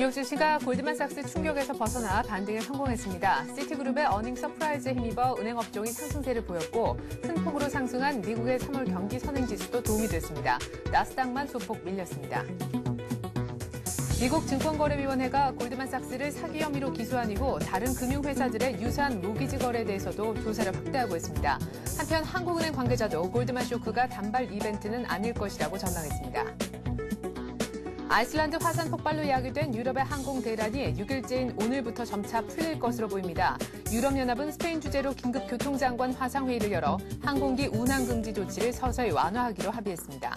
뉴욕 증시가 골드만삭스 충격에서 벗어나 반등에 성공했습니다. 시티그룹의 어닝 서프라이즈에 힘입어 은행 업종이 상승세를 보였고 큰 폭으로 상승한 미국의 3월 경기 선행지수도 도움이 됐습니다. 나스닥만 소폭 밀렸습니다. 미국 증권거래위원회가 골드만삭스를 사기 혐의로 기소한 이후 다른 금융회사들의 유사한 모기지 거래에 대해서도 조사를 확대하고 있습니다. 한편 한국은행 관계자도 골드만 쇼크가 단발 이벤트는 아닐 것이라고 전망했습니다. 아이슬란드 화산 폭발로 야기된 유럽의 항공 대란이 6일째인 오늘부터 점차 풀릴 것으로 보입니다. 유럽연합은 스페인 주재로 긴급 교통장관 화상회의를 열어 항공기 운항 금지 조치를 서서히 완화하기로 합의했습니다.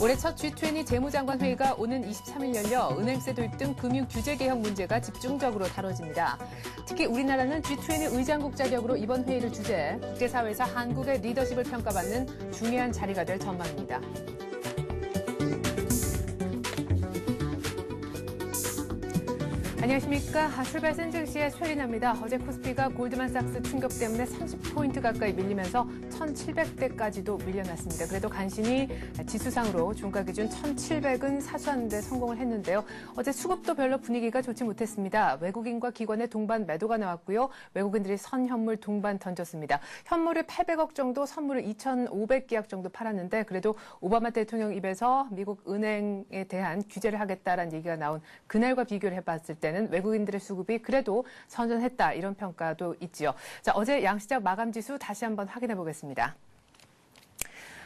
올해 첫 G20 재무장관 회의가 오는 23일 열려 은행세 도입 등 금융 규제 개혁 문제가 집중적으로 다뤄집니다. 특히 우리나라는 G20 의장국 자격으로 이번 회의를 주재해 국제사회에서 한국의 리더십을 평가받는 중요한 자리가 될 전망입니다. 안녕하십니까. 출발 센증시의 최리나입니다. 어제 코스피가 골드만삭스 충격 때문에 30포인트 가까이 밀리면서 1,700대까지도 밀려났습니다. 그래도 간신히 지수상으로 종가 기준 1,700은 사수하는 데 성공을 했는데요. 어제 수급도 별로 분위기가 좋지 못했습니다. 외국인과 기관의 동반 매도가 나왔고요. 외국인들이 선현물 동반 던졌습니다. 현물을 800억 정도, 선물을 2,500계약 정도 팔았는데 그래도 오바마 대통령 입에서 미국 은행에 대한 규제를 하겠다라는 얘기가 나온 그날과 비교를 해봤을 때는 외국인들의 수급이 그래도 선전했다 이런 평가도 있지요. 자, 어제 양시장 마감 지수 다시 한번 확인해 보겠습니다.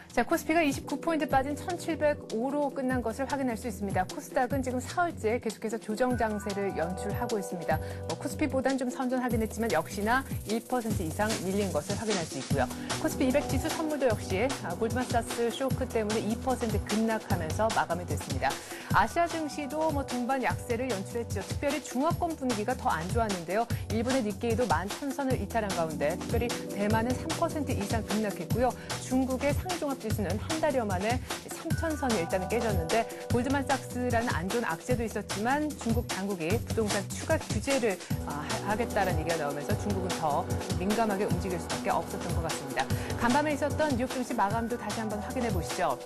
자, 코스피가 29포인트 빠진 1,705로 끝난 것을 확인할 수 있습니다. 코스닥은 지금 사흘째 계속해서 조정 장세를 연출하고 있습니다. 코스피보다는 좀 선전하긴 했지만 역시나 1% 이상 밀린 것을 확인할 수 있고요. 코스피 200 지수 선물도 역시 골드만삭스 쇼크 때문에 2% 급락하면서 마감이 됐습니다. 아시아 증시도 동반 약세를 연출했죠. 특별히 중화권 분위기가 더 안 좋았는데요. 일본의 니케이도 11,000선을 이탈한 가운데 특별히 대만은 3% 이상 급락했고요. 중국의 상종합 지수는 한 달여 만에 3,000선이 일단은 깨졌는데 골드만삭스라는 안 좋은 악재도 있었지만 중국 당국이 부동산 추가 규제를 하겠다는 얘기가 나오면서 중국은 더 민감하게 움직일 수밖에 없었던 것 같습니다. 간밤에 있었던 뉴욕 증시 마감도 다시 한번 확인해 보시죠.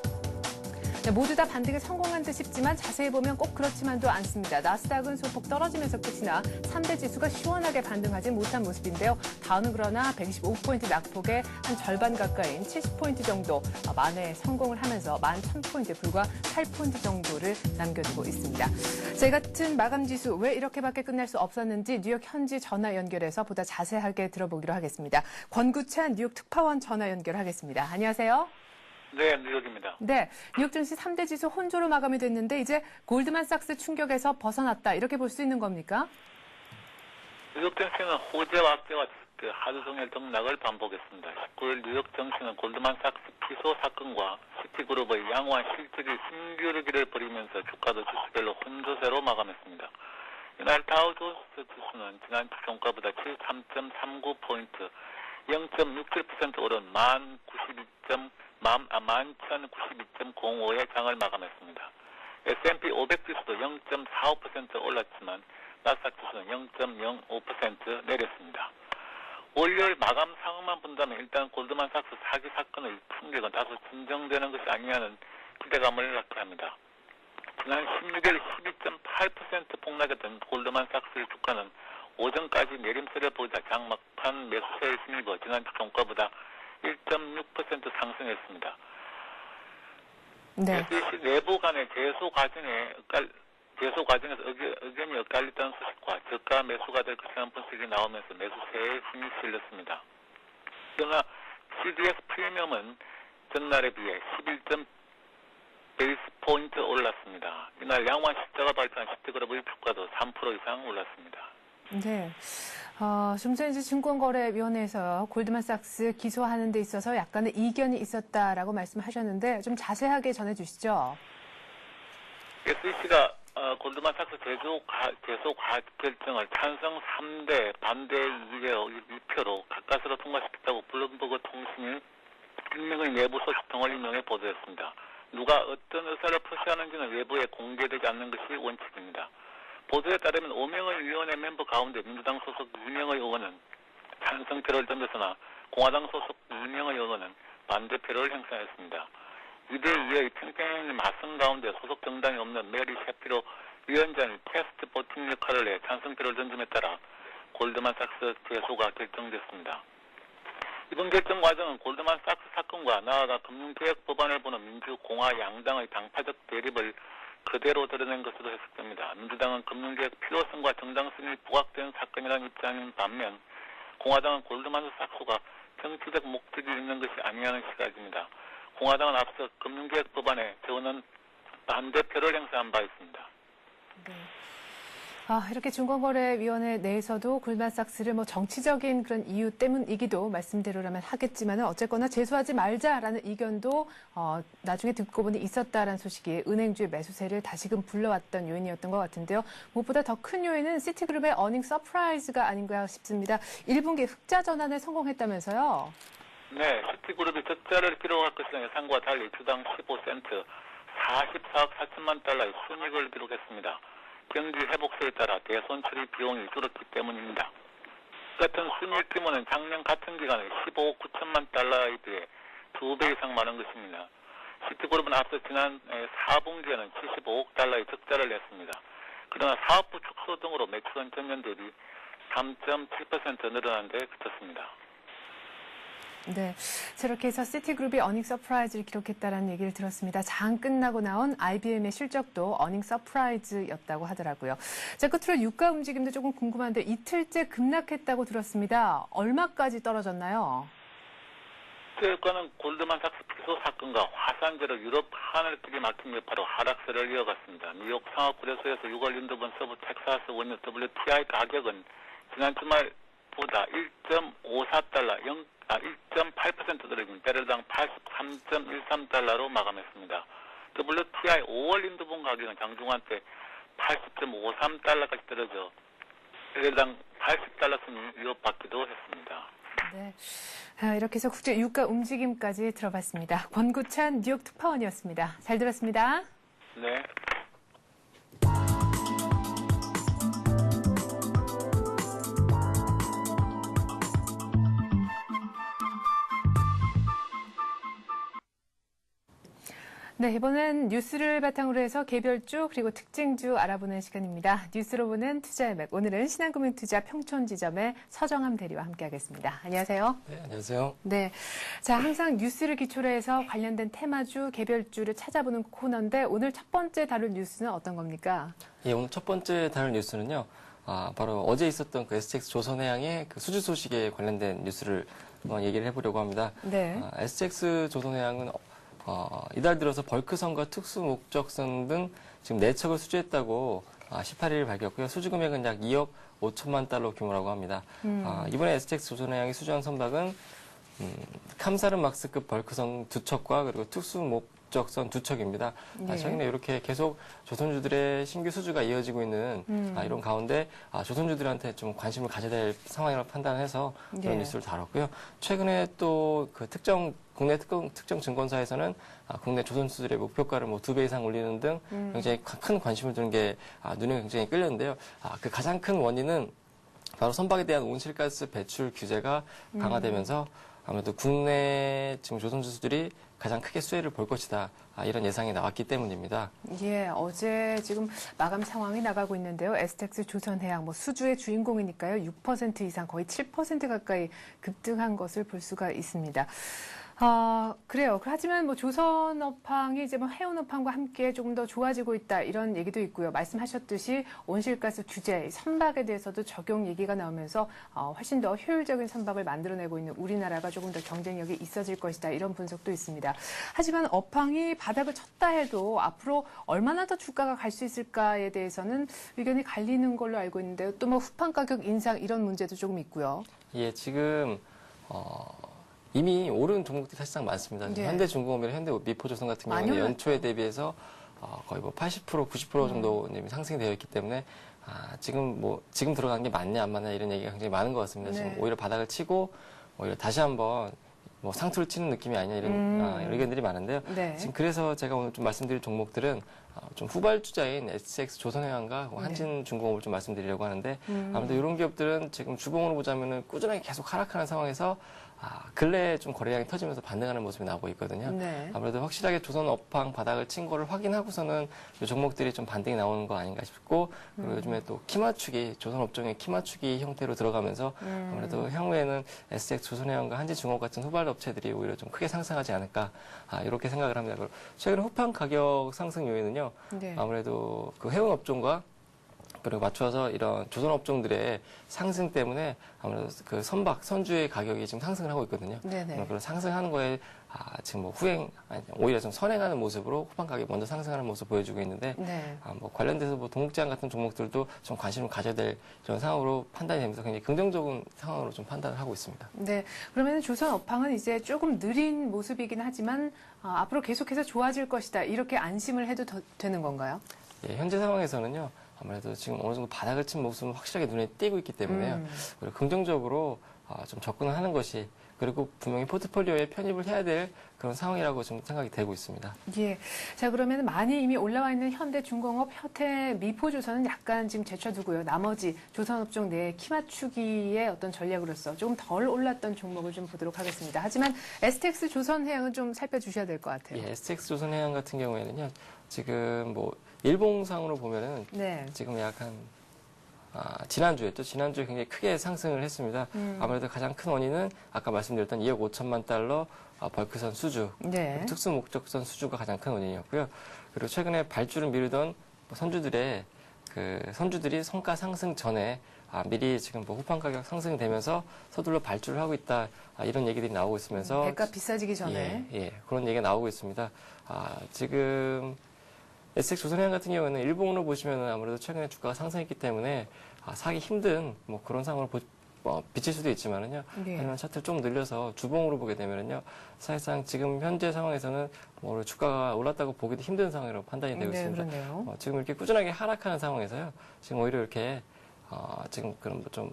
네, 모두 다 반등에 성공한 듯 싶지만 자세히 보면 꼭 그렇지만도 않습니다. 나스닥은 소폭 떨어지면서 끝이나 3대 지수가 시원하게 반등하지 못한 모습인데요. 다우는 그러나 125포인트 낙폭의 한 절반 가까이인 70포인트 정도 만회에 성공을 하면서 11,000포인트 불과 8포인트 정도를 남겨두고 있습니다. 저희 같은 마감 지수 왜 이렇게밖에 끝날 수 없었는지 뉴욕 현지 전화 연결해서 보다 자세하게 들어보기로 하겠습니다. 권구찬 뉴욕 특파원 전화 연결하겠습니다. 안녕하세요. 네, 뉴욕입니다. 네, 뉴욕 증시 3대 지수 혼조로 마감이 됐는데 이제 골드만삭스 충격에서 벗어났다 이렇게 볼 수 있는 겁니까? 뉴욕 증시는 호재와 악재와 하루 종일 등락을 반복했습니다. 19일 뉴욕 증시는 골드만삭스 피소 사건과 시티그룹의 양호한 실질이 신기루기를 벌이면서 주가도 지수별로 혼조세로 마감했습니다. 이날 다우존스 지수는 지난 주 종가보다 73.39포인트, 0.67% 오른 11,092.05의 장을 마감했습니다. S&P 500 지수도 0.45% 올랐지만 나스닥 지수는 0.05% 내렸습니다. 월요일 마감 상황만 본다면 일단 골드만삭스 사기 사건의 충격은 다소 진정되는 것이 아니냐는 기대감을 낳게 합니다. 지난 16일 12.8% 폭락했던 골드만삭스의 주가는 오전까지 내림세를 보이다 장 막판 매수세에 힘입어 지난 종가보다 1.6% 상승했습니다. 네. 내부 간의 제소 과정에서 의견이 엇갈렸다는 소식과 저가 매수가 될 것이라는 분석이 나오면서 매수세에 힘이 실렸습니다. 그러나 CDS 프리미엄은 전날에 비해 11점 베이스 포인트 올랐습니다. 이날 양호한 십자가 발표한 시티그룹의 주가도 3% 이상 올랐습니다. 네. 좀 전에 증권거래위원회에서 골드만삭스 기소하는 데 있어서 약간의 이견이 있었다라고 말씀하셨는데 좀 자세하게 전해주시죠. SEC가 골드만삭스 제소 결정을 찬성 3대, 반대 2표로 가까스로 통과시켰다고 블룸버그 통신이 익명의 내부 소식통을 인용해 보도했습니다. 누가 어떤 의사를 표시하는지는 외부에 공개되지 않는 것이 원칙입니다. 보도에 따르면 5명의 위원회 멤버 가운데 민주당 소속 2명의 의원은 찬성표를 던졌으나 공화당 소속 2명의 의원은 반대표를 행사했습니다. 2대2의 팽팽한 맞선 가운데 소속 정당이 없는 메리 셰피로 위원장이 테스트 보팅 역할을 해 찬성표를 던짐에 따라 골드만삭스 제소가 결정됐습니다. 이번 결정 과정은 골드만삭스 사건과 나아가 금융개혁 법안을 보는 민주공화 양당의 당파적 대립을 그대로 드러낸 것으로 해석됩니다. 민주당은 금융개혁 필요성과 정당성이 부각된 사건이라는 입장인 반면 공화당은 골드만삭스가 정치적 목적이 있는 것이 아니라는 시각입니다. 공화당은 앞서 금융개혁 법안에 저는 반대표를 행사한 바 있습니다. 네. 이렇게 증권거래위원회 내에서도 골드만삭스를 뭐 정치적인 그런 이유 때문이기도 말씀대로라면 하겠지만 어쨌거나 제소하지 말자라는 의견도 나중에 듣고 보니 있었다라는 소식이 은행주의 매수세를 다시금 불러왔던 요인이었던 것 같은데요. 무엇보다 더 큰 요인은 시티그룹의 어닝 서프라이즈가 아닌가 싶습니다. 1분기 흑자 전환에 성공했다면서요? 네, 시티그룹이 적자를 기록할 것이라는 예상과 달리 주당 15센트 44억 4천만 달러의 순이익을 기록했습니다. 경기 회복세에 따라 대손처리 비용이 줄었기 때문입니다. 같은 순이익 규모는 작년 같은 기간에 15억 9천만 달러에 비해 2배 이상 많은 것입니다. 시티그룹은 앞서 지난 4분기에는 75억 달러의 적자를 냈습니다. 그러나 사업부 축소 등으로 매출은 전년 대비 3.7% 늘어난 데 그쳤습니다. 네, 저렇게 해서 시티그룹이 어닝 서프라이즈를 기록했다는 얘기를 들었습니다. 장 끝나고 나온 IBM의 실적도 어닝 서프라이즈였다고 하더라고요. 자, 끝으로 유가 움직임도 조금 궁금한데 이틀째 급락했다고 들었습니다. 얼마까지 떨어졌나요? 유가는 골드만삭스 피소 사건과 화산재로 유럽 하늘길이 막힌 여파로 하락세를 이어갔습니다. 뉴욕 상업거래소에서 6월 인도분 서부 텍사스 원유 WTI 가격은 지난 주말보다 1.54달러, 1.8% 떨어진 배럴당 83.13달러로 마감했습니다. WTI 5월 인도분 가격은 장중한 때 80.53달러까지 떨어져 배럴당 80달러 선이 위협받기도 했습니다. 네, 이렇게 해서 국제 유가 움직임까지 들어봤습니다. 권구찬 뉴욕 특파원이었습니다. 잘 들었습니다. 네. 네, 이번엔 뉴스를 바탕으로 해서 개별주 그리고 특징주 알아보는 시간입니다. 뉴스로 보는 투자의 맥. 오늘은 신한금융투자 평촌지점의 서정함 대리와 함께하겠습니다. 안녕하세요. 네, 안녕하세요. 네, 자 항상 뉴스를 기초로 해서 관련된 테마주, 개별주를 찾아보는 코너인데 오늘 첫 번째 다룰 뉴스는 어떤 겁니까? 예, 오늘 첫 번째 다룰 뉴스는요. 바로 어제 있었던 그 STX 조선해양의 그 수주 소식에 관련된 뉴스를 한번 얘기를 해보려고 합니다. 네. STX 조선해양은 이달 들어서 벌크선과 특수 목적선 등 지금 4척을 수주했다고 18일 밝혔고요. 수주 금액은 약 2억 5천만 달러 규모라고 합니다. 이번에 STX 조선해양이 수주한 선박은 캄사르 막스급 벌크선 2척과 그리고 특수 목적선 2척입니다. 네. 최근에 이렇게 계속 조선주들의 신규 수주가 이어지고 있는 이런 가운데 조선주들한테 좀 관심을 가져야 될 상황이라고 판단해서 그런 네. 뉴스를 다뤘고요. 최근에 또 그 국내 특정 증권사에서는 국내 조선주들의 목표가를 2배 이상 올리는 등 굉장히 큰 관심을 두는 게 눈에 굉장히 끌렸는데요. 그 가장 큰 원인은 바로 선박에 대한 온실가스 배출 규제가 강화되면서 아무래도 국내 지금 조선주들이 가장 크게 수혜를 볼 것이다. 이런 예상이 나왔기 때문입니다. 예, 어제 지금 마감 상황이 나가고 있는데요. STX 조선해양 수주의 주인공이니까요. 6% 이상 거의 7% 가까이 급등한 것을 볼 수가 있습니다. 그래요. 하지만 조선업황이 이제 해운업황과 함께 조금 더 좋아지고 있다 이런 얘기도 있고요. 말씀하셨듯이 온실가스 규제, 선박에 대해서도 적용 얘기가 나오면서 훨씬 더 효율적인 선박을 만들어내고 있는 우리나라가 조금 더 경쟁력이 있어질 것이다 이런 분석도 있습니다. 하지만 업황이 바닥을 쳤다 해도 앞으로 얼마나 더 주가가 갈 수 있을까에 대해서는 의견이 갈리는 걸로 알고 있는데요. 또 후판 가격 인상 이런 문제도 조금 있고요. 예, 지금 이미 오른 종목들이 사실상 많습니다. 네. 현대중공업이나 현대미포조선 같은 경우는 연초에 대비해서 거의 80%, 90% 정도 상승이 되어 있기 때문에 지금 들어간 게 맞냐 안 맞냐 이런 얘기가 굉장히 많은 것 같습니다. 네. 지금 오히려 바닥을 치고 오히려 다시 한번 상투를 치는 느낌이 아니냐 이런 의견들이 많은데요. 네. 지금 그래서 제가 오늘 좀 말씀드릴 종목들은 좀 후발주자인 STX 조선해양과 한진중공업을 좀 말씀드리려고 하는데 아무래도 이런 기업들은 지금 주봉으로 보자면은 꾸준하게 계속 하락하는 상황에서 근래에 좀 거래량이 터지면서 반등하는 모습이 나오고 있거든요. 네. 아무래도 확실하게 조선 업황 바닥을 친 거를 확인하고서는 이 종목들이 좀 반등이 나오는 거 아닌가 싶고, 그리고 요즘에 또 키 맞추기, 조선 업종의 키 맞추기 형태로 들어가면서 아무래도 향후에는 SX 조선해양과 한진중공업 같은 후발 업체들이 오히려 좀 크게 상승하지 않을까, 이렇게 생각을 합니다. 그리고 최근 후판 가격 상승 요인은요, 네. 아무래도 그 해운 업종과 그리고 맞춰서 이런 조선 업종들의 상승 때문에 아무래도 그 선주의 가격이 지금 상승을 하고 있거든요. 네네. 그런 상승하는 거에 지금 뭐 오히려 좀 선행하는 모습으로 후반 가격이 먼저 상승하는 모습을 보여주고 있는데, 네. 뭐 관련돼서 뭐 동국제약 같은 종목들도 좀 관심을 가져야 될 이런 상황으로 판단이 되면서 굉장히 긍정적인 상황으로 좀 판단을 하고 있습니다. 네. 그러면 조선 업황은 이제 조금 느린 모습이긴 하지만 앞으로 계속해서 좋아질 것이다. 이렇게 안심을 해도 되는 건가요? 예, 현재 상황에서는요. 아무래도 지금 어느 정도 바닥을 친 모습은 확실하게 눈에 띄고 있기 때문에요. 그리고 긍정적으로 좀 접근을 하는 것이, 그리고 분명히 포트폴리오에 편입을 해야 될 그런 상황이라고 좀 생각이 되고 있습니다. 예. 자, 그러면 많이 이미 올라와 있는 현대중공업, 현대 미포조선은 약간 지금 제쳐두고요. 나머지 조선업종 내 키 맞추기의 어떤 전략으로서 조금 덜 올랐던 종목을 좀 보도록 하겠습니다. 하지만 STX 조선해양은 좀 살펴주셔야 될 것 같아요. 예, STX 조선해양 같은 경우에는요. 지금 뭐 일봉상으로 보면은 네. 지금 약간 지난주에 굉장히 크게 상승을 했습니다. 아무래도 가장 큰 원인은 아까 말씀드렸던 2억 5천만 달러 벌크선 수주, 네. 특수 목적선 수주가 가장 큰 원인이었고요. 그리고 최근에 발주를 미루던 선주들이 성과 상승 전에 미리 지금 뭐 후판 가격 상승되면서 서둘러 발주를 하고 있다, 이런 얘기들이 나오고 있으면서 배가 비싸지기 전에. 예, 그런 얘기가 나오고 있습니다. 지금 SX 조선해양 같은 경우에는 일봉으로 보시면 아무래도 최근에 주가가 상승했기 때문에 사기 힘든 뭐 그런 상황을 비칠 수도 있지만은요. 네. 하지만 차트를 좀 늘려서 주봉으로 보게 되면은요. 사실상 지금 현재 상황에서는 뭐 주가가 올랐다고 보기도 힘든 상황으로 판단이 되고 네, 있습니다. 그러네요. 지금 이렇게 꾸준하게 하락하는 상황에서요. 지금 오히려 이렇게 지금 그런 좀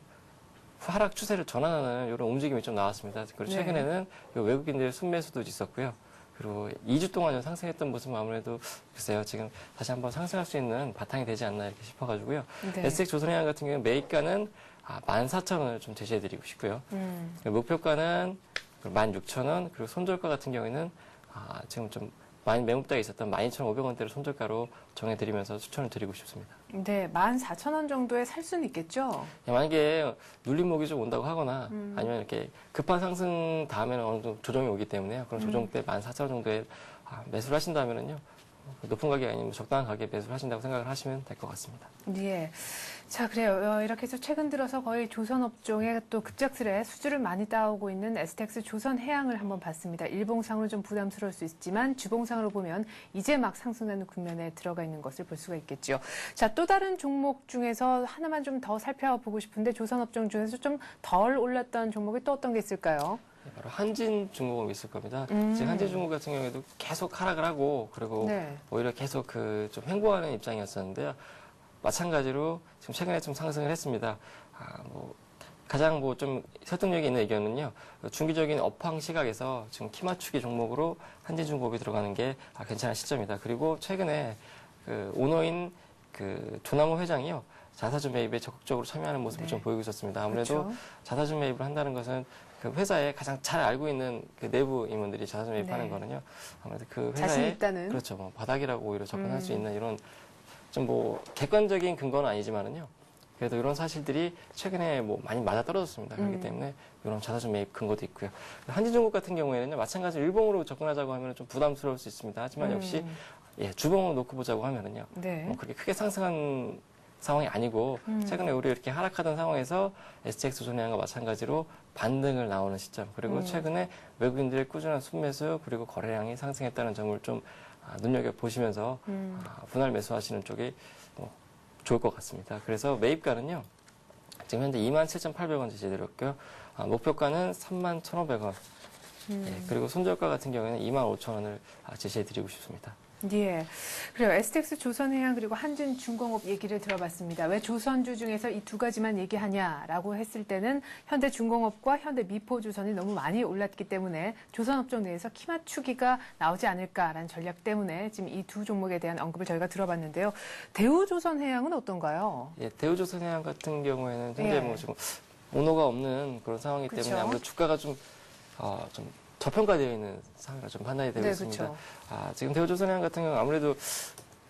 하락 추세를 전환하는 이런 움직임이 좀 나왔습니다. 그리고 네. 최근에는 외국인들의 순매수도 있었고요. 그리고 2주 동안 상승했던 모습은 아무래도 글쎄요, 지금 다시 한번 상승할 수 있는 바탕이 되지 않나 이렇게 싶어가지고요. 네. SX 조선해양 같은 경우는 매입가는 14,000원을 좀 제시해드리고 싶고요. 목표가는 16,000원, 그리고 손절가 같은 경우에는 지금 좀 많이 매물대가 있었던 12,500원대를 손절가로 정해드리면서 추천을 드리고 싶습니다. 네, 14,000원 정도에 살 수는 있겠죠? 만약에 눌림목이 좀 온다고 하거나 아니면 이렇게 급한 상승 다음에는 어느 정도 조정이 오기 때문에요. 그럼 조정 때 14,000원 정도에 매수를 하신다면은요. 높은 가격이 아니면 적당한 가격에 매수를 하신다고 생각을 하시면 될 것 같습니다. 예. 자, 그래요. 이렇게 해서 최근 들어서 거의 조선업종에 또 급작스레 수주를 많이 따오고 있는 STX 조선해양을 한번 봤습니다. 일봉상으로 좀 부담스러울 수 있지만 주봉상으로 보면 이제 막 상승하는 국면에 들어가 있는 것을 볼 수가 있겠죠. 자, 또 다른 종목 중에서 하나만 좀 더 살펴보고 싶은데 조선업종 중에서 좀 덜 올랐던 종목이 또 어떤 게 있을까요? 바로 한진중공업이 있을 겁니다. 지금 한진중공업 같은 경우에도 계속 하락을 하고, 그리고 네. 오히려 계속 좀 횡보하는 입장이었었는데요. 마찬가지로 지금 최근에 좀 상승을 했습니다. 가장 좀 설득력이 있는 의견은요. 중기적인 업황 시각에서 지금 키 맞추기 종목으로 한진중공업이 들어가는 게 괜찮은 시점이다. 그리고 최근에 오너인 조남호 회장이요. 자사주 매입에 적극적으로 참여하는 모습을 네. 좀 보이고 있었습니다. 아무래도 그렇죠. 자사주 매입을 한다는 것은 그 회사에 가장 잘 알고 있는 내부 임원들이 자사주 매입하는 네. 거는요. 아무래도 그 자신 회사에 있다는. 그렇죠. 바닥이라고 오히려 접근할 수 있는 이런 좀 객관적인 근거는 아니지만은요. 그래도 이런 사실들이 최근에 많이 맞아 떨어졌습니다. 그렇기 때문에 이런 자사주 매입 근거도 있고요. 한진중공업 같은 경우에는요. 마찬가지로 일봉으로 접근하자고 하면 좀 부담스러울 수 있습니다. 하지만 역시 주봉으로 놓고 보자고 하면은요. 네. 그렇게 크게 상승한 상황이 아니고 최근에 우리 이렇게 하락하던 상황에서 STX 조선해양과 마찬가지로 반등을 나오는 시점, 그리고 최근에 외국인들의 꾸준한 순매수 그리고 거래량이 상승했다는 점을 좀 눈여겨보시면서 분할 매수하시는 쪽이 좋을 것 같습니다. 그래서 매입가는요. 지금 현재 27,800원 제시해드렸고요. 목표가는 31,500원. 그리고 손절가 같은 경우에는 25,000원을 제시해드리고 싶습니다. 예. 그래요. STX 조선해양 그리고 한진중공업 얘기를 들어봤습니다. 왜 조선주 중에서 이 두 가지만 얘기하냐라고 했을 때는 현대중공업과 현대미포조선이 너무 많이 올랐기 때문에 조선업종 내에서 키 맞추기가 나오지 않을까라는 전략 때문에 지금 이 두 종목에 대한 언급을 저희가 들어봤는데요. 대우조선해양은 어떤가요? 예, 대우조선해양 같은 경우에는 현재 예. 지금 오너가 없는 그런 상황이기 그쵸. 때문에 아무래도 주가가 좀 좀 저평가되어 있는 상황이라 좀 판단이 되고 네, 있습니다. 그렇죠. 지금 대우조선해양 같은 경우 아무래도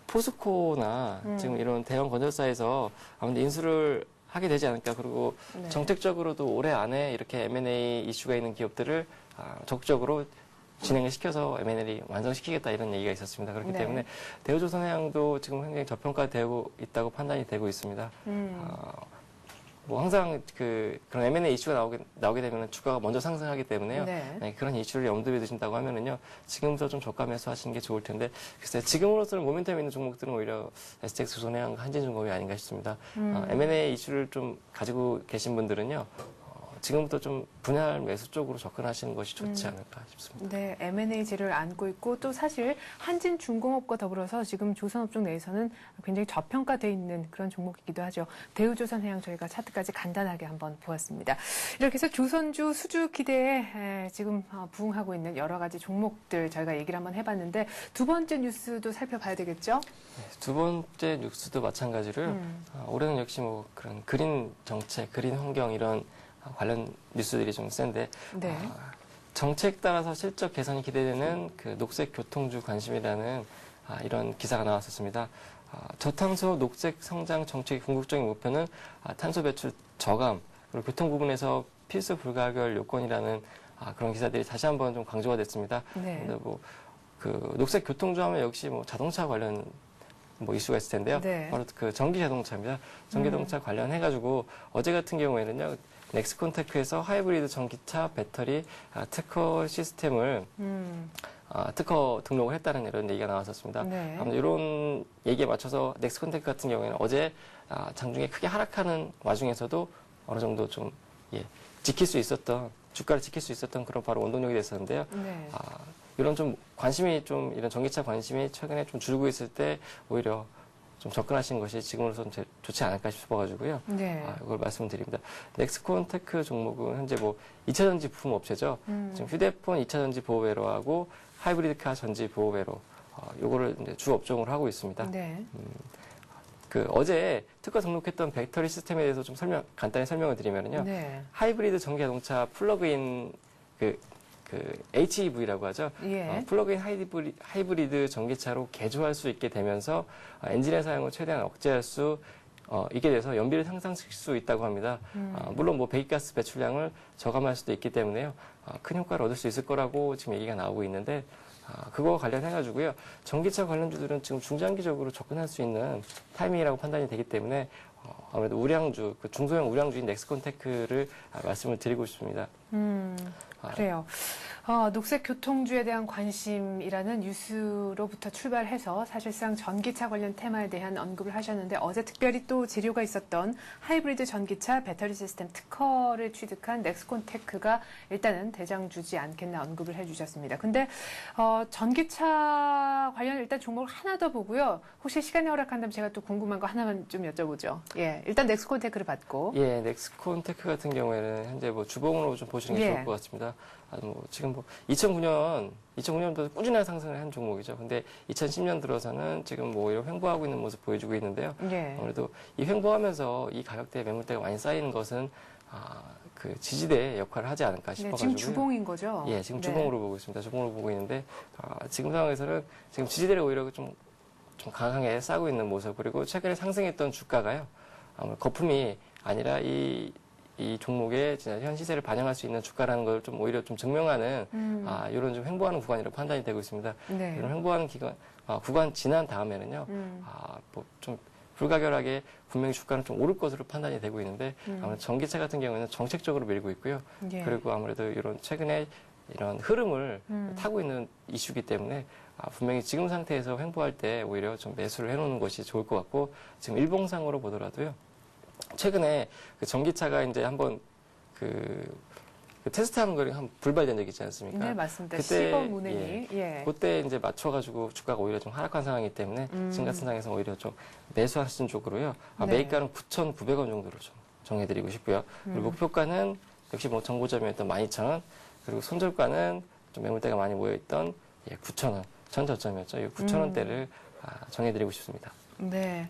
포스코나 지금 이런 대형 건설사에서 아무래도 인수를 하게 되지 않을까. 그리고 네. 정책적으로도 올해 안에 이렇게 M&A 이슈가 있는 기업들을 적극적으로 진행을 시켜서 M&A를 완성시키겠다 이런 얘기가 있었습니다. 그렇기 네. 때문에 대우조선해양도 지금 굉장히 저평가되고 있다고 판단이 되고 있습니다. 뭐 항상 그런 M&A 이슈가 나오게 되면 주가가 먼저 상승하기 때문에요. 네. 그런 이슈를 염두에 두신다고 하면은요, 지금부터 좀 저가 매수하시는 게 좋을 텐데, 글쎄 지금으로서는 모멘텀 있는 종목들은 오히려 STX 조선해양, 한진중공업이 아닌가 싶습니다. M&A 이슈를 좀 가지고 계신 분들은요, 지금부터 좀 분할 매수 쪽으로 접근하시는 것이 좋지 않을까 싶습니다. 네, M&A지를 안고 있고 또 사실 한진중공업과 더불어서 지금 조선업종 내에서는 굉장히 저평가돼 있는 그런 종목이기도 하죠. 대우조선해양 저희가 차트까지 간단하게 한번 보았습니다. 이렇게 해서 조선주 수주 기대에 지금 부응하고 있는 여러 가지 종목들 저희가 얘기를 한번 해봤는데 두 번째 뉴스도 살펴봐야 되겠죠? 네, 두 번째 뉴스도 마찬가지로 올해는 역시 뭐 그런 그린 정책, 그린 환경 이런 관련 뉴스들이 좀 센데 네. 정책 따라서 실적 개선이 기대되는 그 녹색 교통주 관심이라는 이런 기사가 나왔었습니다. 저탄소 녹색 성장 정책의 궁극적인 목표는 탄소 배출 저감 그리고 교통 부분에서 필수 불가결 요건이라는 그런 기사들이 다시 한번 좀 강조가 됐습니다. 네. 근데 그 녹색 교통주 하면 역시 뭐 자동차 관련 이슈가 있을 텐데요. 네. 바로 그 전기 자동차입니다. 전기 자동차 관련해가지고 어제 같은 경우에는요. 넥스콘테크에서 하이브리드 전기차 배터리 특허 시스템을 특허 등록을 했다는 이런 얘기가 나왔었습니다. 네. 아무튼 이런 얘기에 맞춰서 넥스콘테크 같은 경우에는 어제 장중에 크게 하락하는 와중에서도 어느 정도 좀 지킬 수 있었던 주가를 지킬 수 있었던 그런 바로 원동력이 됐었는데요. 네. 이런 좀 관심이 좀 이런 전기차 관심이 최근에 좀 줄고 있을 때 오히려 좀 접근하신 것이 지금으로서는 좋지 않을까 싶어가지고요. 네. 이걸 말씀드립니다. 넥스콘테크 종목은 현재 뭐 2차 전지 부품 업체죠. 지금 휴대폰 2차 전지 보호회로하고 하이브리드카 전지 보호회로 요거를 이제 주 업종으로 하고 있습니다. 네. 어제 특허 등록했던 배터리 시스템에 대해서 좀 간단히 설명을 드리면요. 네. 하이브리드 전기 자동차 플러그인 HEV라고 하죠. 예. 플러그인 하이브리드 전기차로 개조할 수 있게 되면서 엔진의 사용을 최대한 억제할 수 있게 돼서 연비를 향상시킬 수 있다고 합니다. 물론 뭐 배기가스 배출량을 저감할 수도 있기 때문에요. 큰 효과를 얻을 수 있을 거라고 지금 얘기가 나오고 있는데 그거와 관련해가지고요. 전기차 관련주들은 지금 중장기적으로 접근할 수 있는 타이밍이라고 판단이 되기 때문에 아무래도 우량주, 중소형 우량주인 넥스콘테크를 말씀을 드리고 싶습니다. 그래요. 녹색 교통주에 대한 관심이라는 뉴스로부터 출발해서 사실상 전기차 관련 테마에 대한 언급을 하셨는데 어제 특별히 또 재료가 있었던 하이브리드 전기차 배터리 시스템 특허를 취득한 넥스콘테크가 일단은 대장주지 않겠나 언급을 해주셨습니다. 근데 전기차 관련 일단 종목을 하나 더 보고요. 혹시 시간이 허락한다면 제가 또 궁금한 거 하나만 좀 여쭤보죠. 예, 일단 넥스콘테크를 받고. 예, 넥스콘테크 같은 경우에는 현재 뭐 주봉으로 좀 보시는 게 좋을 것 같습니다. 지금 2009년부터 꾸준한 상승을 한 종목이죠. 근데 2010년 들어서는 지금 뭐 오히려 횡보하고 있는 모습 보여주고 있는데요. 예. 아무래도 이 횡보하면서 이 가격대에 매물대가 많이 쌓이는 것은 그 지지대 역할을 하지 않을까 싶어가지고. 네, 지금 주봉인 거죠? 예, 지금 주봉으로 보고 있습니다. 주봉으로 보고 있는데 지금 상황에서는 지금 지지대를 오히려 좀 강하게 싸고 있는 모습 그리고 최근에 상승했던 주가가요. 아무래도 거품이 아니라 이 종목의 진짜 현 시세를 반영할 수 있는 주가라는 걸 좀 오히려 좀 증명하는 이런 좀 횡보하는 구간이라고 판단이 되고 있습니다. 네. 이런 횡보하는 구간 지난 다음에는요, 뭐 좀 불가결하게 분명히 주가는 좀 오를 것으로 판단이 되고 있는데 아무래도 전기차 같은 경우에는 정책적으로 밀고 있고요. 예. 그리고 아무래도 이런 최근에 이런 흐름을 타고 있는 이슈이기 때문에 분명히 지금 상태에서 횡보할 때 오히려 좀 매수를 해놓는 것이 좋을 것 같고 지금 일봉상으로 보더라도요. 최근에 그 전기차가 이제 한번 그 테스트하는 거를 한 불발된 적이 있지 않습니까? 네, 맞습니다. 그때, 시범 운행이. 예. 그때 이제 맞춰가지고 주가가 오히려 좀 하락한 상황이기 때문에 지금 같은 상황에서 오히려 좀 매수하시는 쪽으로요. 네. 매입가는 9,900원 정도로 좀 정해드리고 싶고요. 그리고 목표가는 역시 뭐 정고점이었던 12,000원 그리고 손절가는 좀 매물대가 많이 모여있던 9,000원 전 저점이었죠. 이 9,000원대를 정해드리고 싶습니다. 네.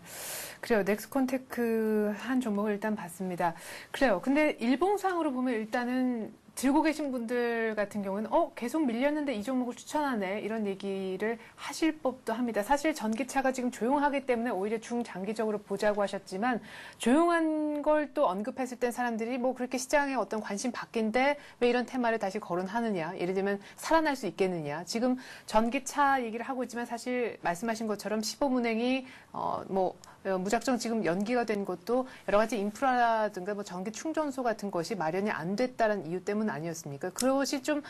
그래요. 넥스콘테크 한 종목을 일단 봤습니다. 그래요. 근데 일봉상으로 보면 일단은 들고 계신 분들 같은 경우는 계속 밀렸는데 이 종목을 추천하네 이런 얘기를 하실 법도 합니다. 사실 전기차가 지금 조용하기 때문에 오히려 중장기적으로 보자고 하셨지만 조용한 걸 또 언급했을 땐 사람들이 뭐 그렇게 시장에 어떤 관심 밖인데 왜 이런 테마를 다시 거론하느냐. 예를 들면 살아날 수 있겠느냐. 지금 전기차 얘기를 하고 있지만 사실 말씀하신 것처럼 시범운행이 무작정 지금 연기가 된 것도 여러 가지 인프라라든가 뭐 전기 충전소 같은 것이 마련이 안 됐다는 이유 때문 아니었습니까? 그것이 좀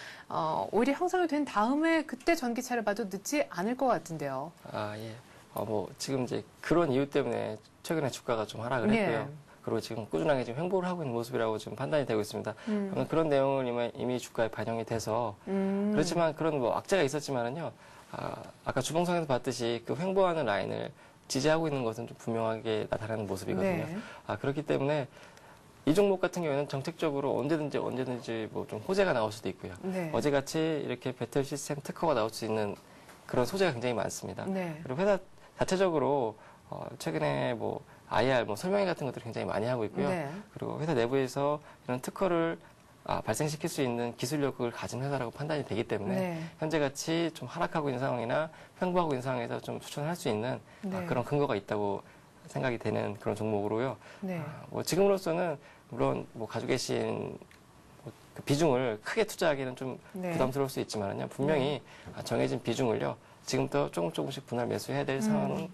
오히려 형성이 된 다음에 그때 전기차를 봐도 늦지 않을 것 같은데요. 아, 예. 지금 이제 그런 이유 때문에 최근에 주가가 좀 하락을 했고요. 예. 그리고 지금 꾸준하게 지금 횡보를 하고 있는 모습이라고 지금 판단이 되고 있습니다. 그런 내용을 이미 주가에 반영이 돼서 그렇지만 그런 뭐 악재가 있었지만은요. 아까 주봉상에서 봤듯이 그 횡보하는 라인을 지지하고 있는 것은 좀 분명하게 나타나는 모습이거든요. 네. 그렇기 때문에 이 종목 같은 경우에는 정책적으로 언제든지 뭐 좀 호재가 나올 수도 있고요. 네. 어제같이 이렇게 배틀 시스템 특허가 나올 수 있는 그런 소재가 굉장히 많습니다. 네. 그리고 회사 자체적으로 최근에 뭐 IR 설명회 같은 것들을 굉장히 많이 하고 있고요. 네. 그리고 회사 내부에서 이런 특허를 발생시킬 수 있는 기술력을 가진 회사라고 판단이 되기 때문에 네. 현재같이 좀 하락하고 있는 상황이나 횡보하고 있는 상황에서 좀 추천할 수 있는 네. 그런 근거가 있다고 생각이 되는 그런 종목으로요. 네. 지금으로서는 물론 가지고 계신 그 비중을 크게 투자하기는 좀 네. 부담스러울 수 있지만요. 분명히 정해진 비중을요. 지금부터 조금씩 분할 매수해야 될 상황은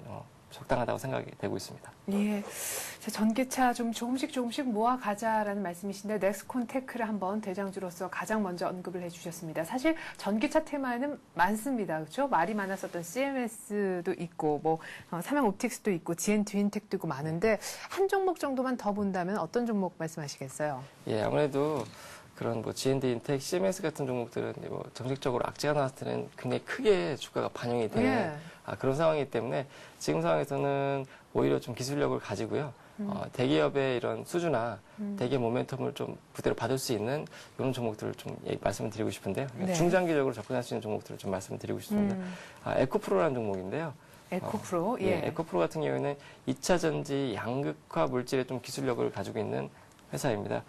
적당하다고 생각이 되고 있습니다. 예. 자, 전기차 좀 조금씩 모아가자라는 말씀이신데 넥스콘테크를 한번 대장주로서 가장 먼저 언급을 해주셨습니다. 사실 전기차 테마에는 많습니다. 그렇죠? 말이 많았었던 CMS도 있고 삼양옵틱스도 있고 GN트윈텍도 있고 많은데 한 종목 정도만 더 본다면 어떤 종목 말씀하시겠어요? 예, 아무래도 그런 GN트윈텍, CMS 같은 종목들은 정책적으로 악재가 나왔을 때는 굉장히 크게 주가가 반영이 되는 예. 그런 상황이기 때문에 지금 상황에서는 오히려 좀 기술력을 가지고요. 대기업의 이런 수주나 대기업 모멘텀을 좀 그대로 받을 수 있는 이런 종목들을 좀 말씀을 드리고 싶은데요. 네. 중장기적으로 접근할 수 있는 종목들을 좀 말씀을 드리고 싶습니다. 에코프로라는 종목인데요. 에코프로. 예, 에코프로 같은 경우에는 2차 전지 양극화 물질의 좀 기술력을 가지고 있는 회사입니다.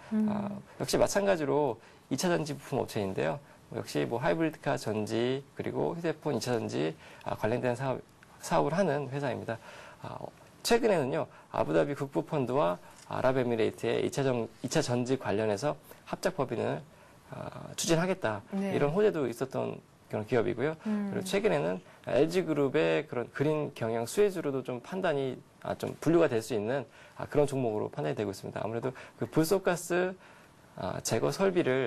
역시 마찬가지로 2차 전지 부품 업체인데요. 역시 하이브리드카 전지 그리고 휴대폰 2차 전지 관련된 사업을 하는 회사입니다. 최근에는요, 아부다비 국부펀드와 아랍에미레이트의 2차 전지 관련해서 합작 법인을 추진하겠다. 네. 이런 호재도 있었던 그런 기업이고요. 그리고 최근에는 LG그룹의 그런 그린 경영 수혜주로도 좀 판단이 좀 분류가 될 수 있는 그런 종목으로 판단이 되고 있습니다. 아무래도 그 불소가스 제거 설비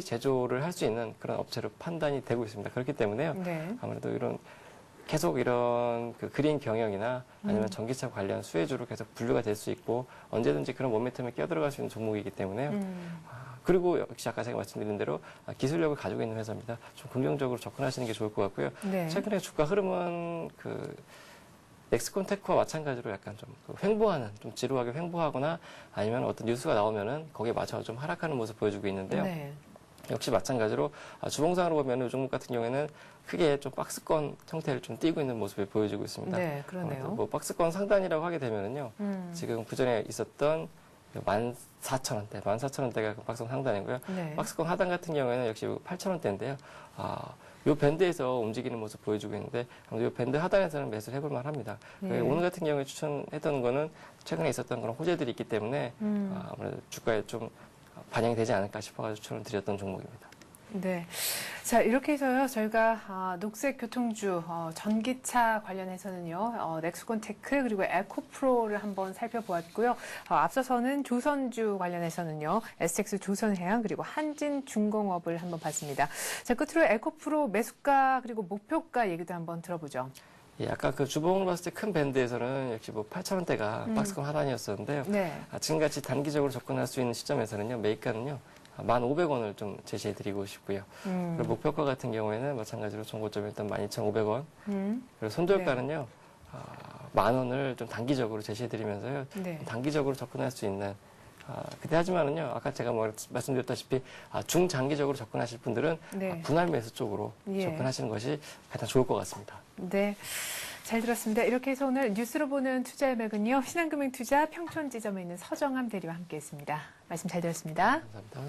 제조를 할 수 있는 그런 업체로 판단이 되고 있습니다. 그렇기 때문에요. 네. 아무래도 계속 이런 그 그린 경영이나 아니면 전기차 관련 수혜주로 계속 분류가 될 수 있고 언제든지 그런 모멘텀에 끼어들어갈 수 있는 종목이기 때문에요. 그리고 역시 아까 제가 말씀드린 대로 기술력을 가지고 있는 회사입니다. 좀 긍정적으로 접근하시는 게 좋을 것 같고요. 네. 최근에 주가 흐름은 넥스콘테크와 마찬가지로 약간 좀 횡보하는, 좀 지루하게 횡보하거나 아니면 어떤 뉴스가 나오면은 거기에 맞춰서 좀 하락하는 모습 보여주고 있는데요. 네. 역시 마찬가지로 주봉상으로 보면 이 종목 같은 경우에는 크게 좀 박스권 형태를 좀 띄고 있는 모습을 보여주고 있습니다. 네, 그러네요. 박스권 상단이라고 하게 되면은요, 지금 그전에 있었던 14,000원대, 14,000원대가 박스권 상단이고요. 네. 박스권 하단 같은 경우에는 역시 8,000원대인데요. 이 밴드에서 움직이는 모습 보여주고 있는데, 이 밴드 하단에서는 매수를 해볼 만합니다. 네. 오늘 같은 경우에 추천했던 거는 최근에 있었던 그런 호재들이 있기 때문에 아무래도 주가에 좀 반영이 되지 않을까 싶어가지고 추천을 드렸던 종목입니다. 네. 자, 이렇게 해서요, 저희가, 녹색 교통주, 전기차 관련해서는요, 넥스콘테크, 그리고 에코프로를 한번 살펴보았고요. 앞서서는 조선주 관련해서는요, STX 조선해양, 그리고 한진중공업을 한번 봤습니다. 자, 끝으로 에코프로 매수가, 그리고 목표가 얘기도 한번 들어보죠. 예, 아까 그 주봉을 봤을 때 큰 밴드에서는 역시 8,000원대가 박스권 하단이었었는데요. 네. 지금같이 단기적으로 접근할 수 있는 시점에서는요, 매입가는요, 1,500원을 좀 제시해드리고 싶고요. 그리고 목표가 같은 경우에는 마찬가지로 종고점이 일단 12,500원. 그리고 손절가는요, 10,000원을 좀 단기적으로 제시해드리면서요, 네. 단기적으로 접근할 수 있는. 근데 하지만은요, 아까 제가 말씀드렸다시피, 중장기적으로 접근하실 분들은 네. 분할 매수 쪽으로 예. 접근하시는 것이 가장 좋을 것 같습니다. 네. 잘 들었습니다. 이렇게 해서 오늘 뉴스로 보는 투자의 맥은요, 신한금융투자 평촌지점에 있는 서정함 대리와 함께 했습니다. 말씀 잘 들었습니다. 감사합니다.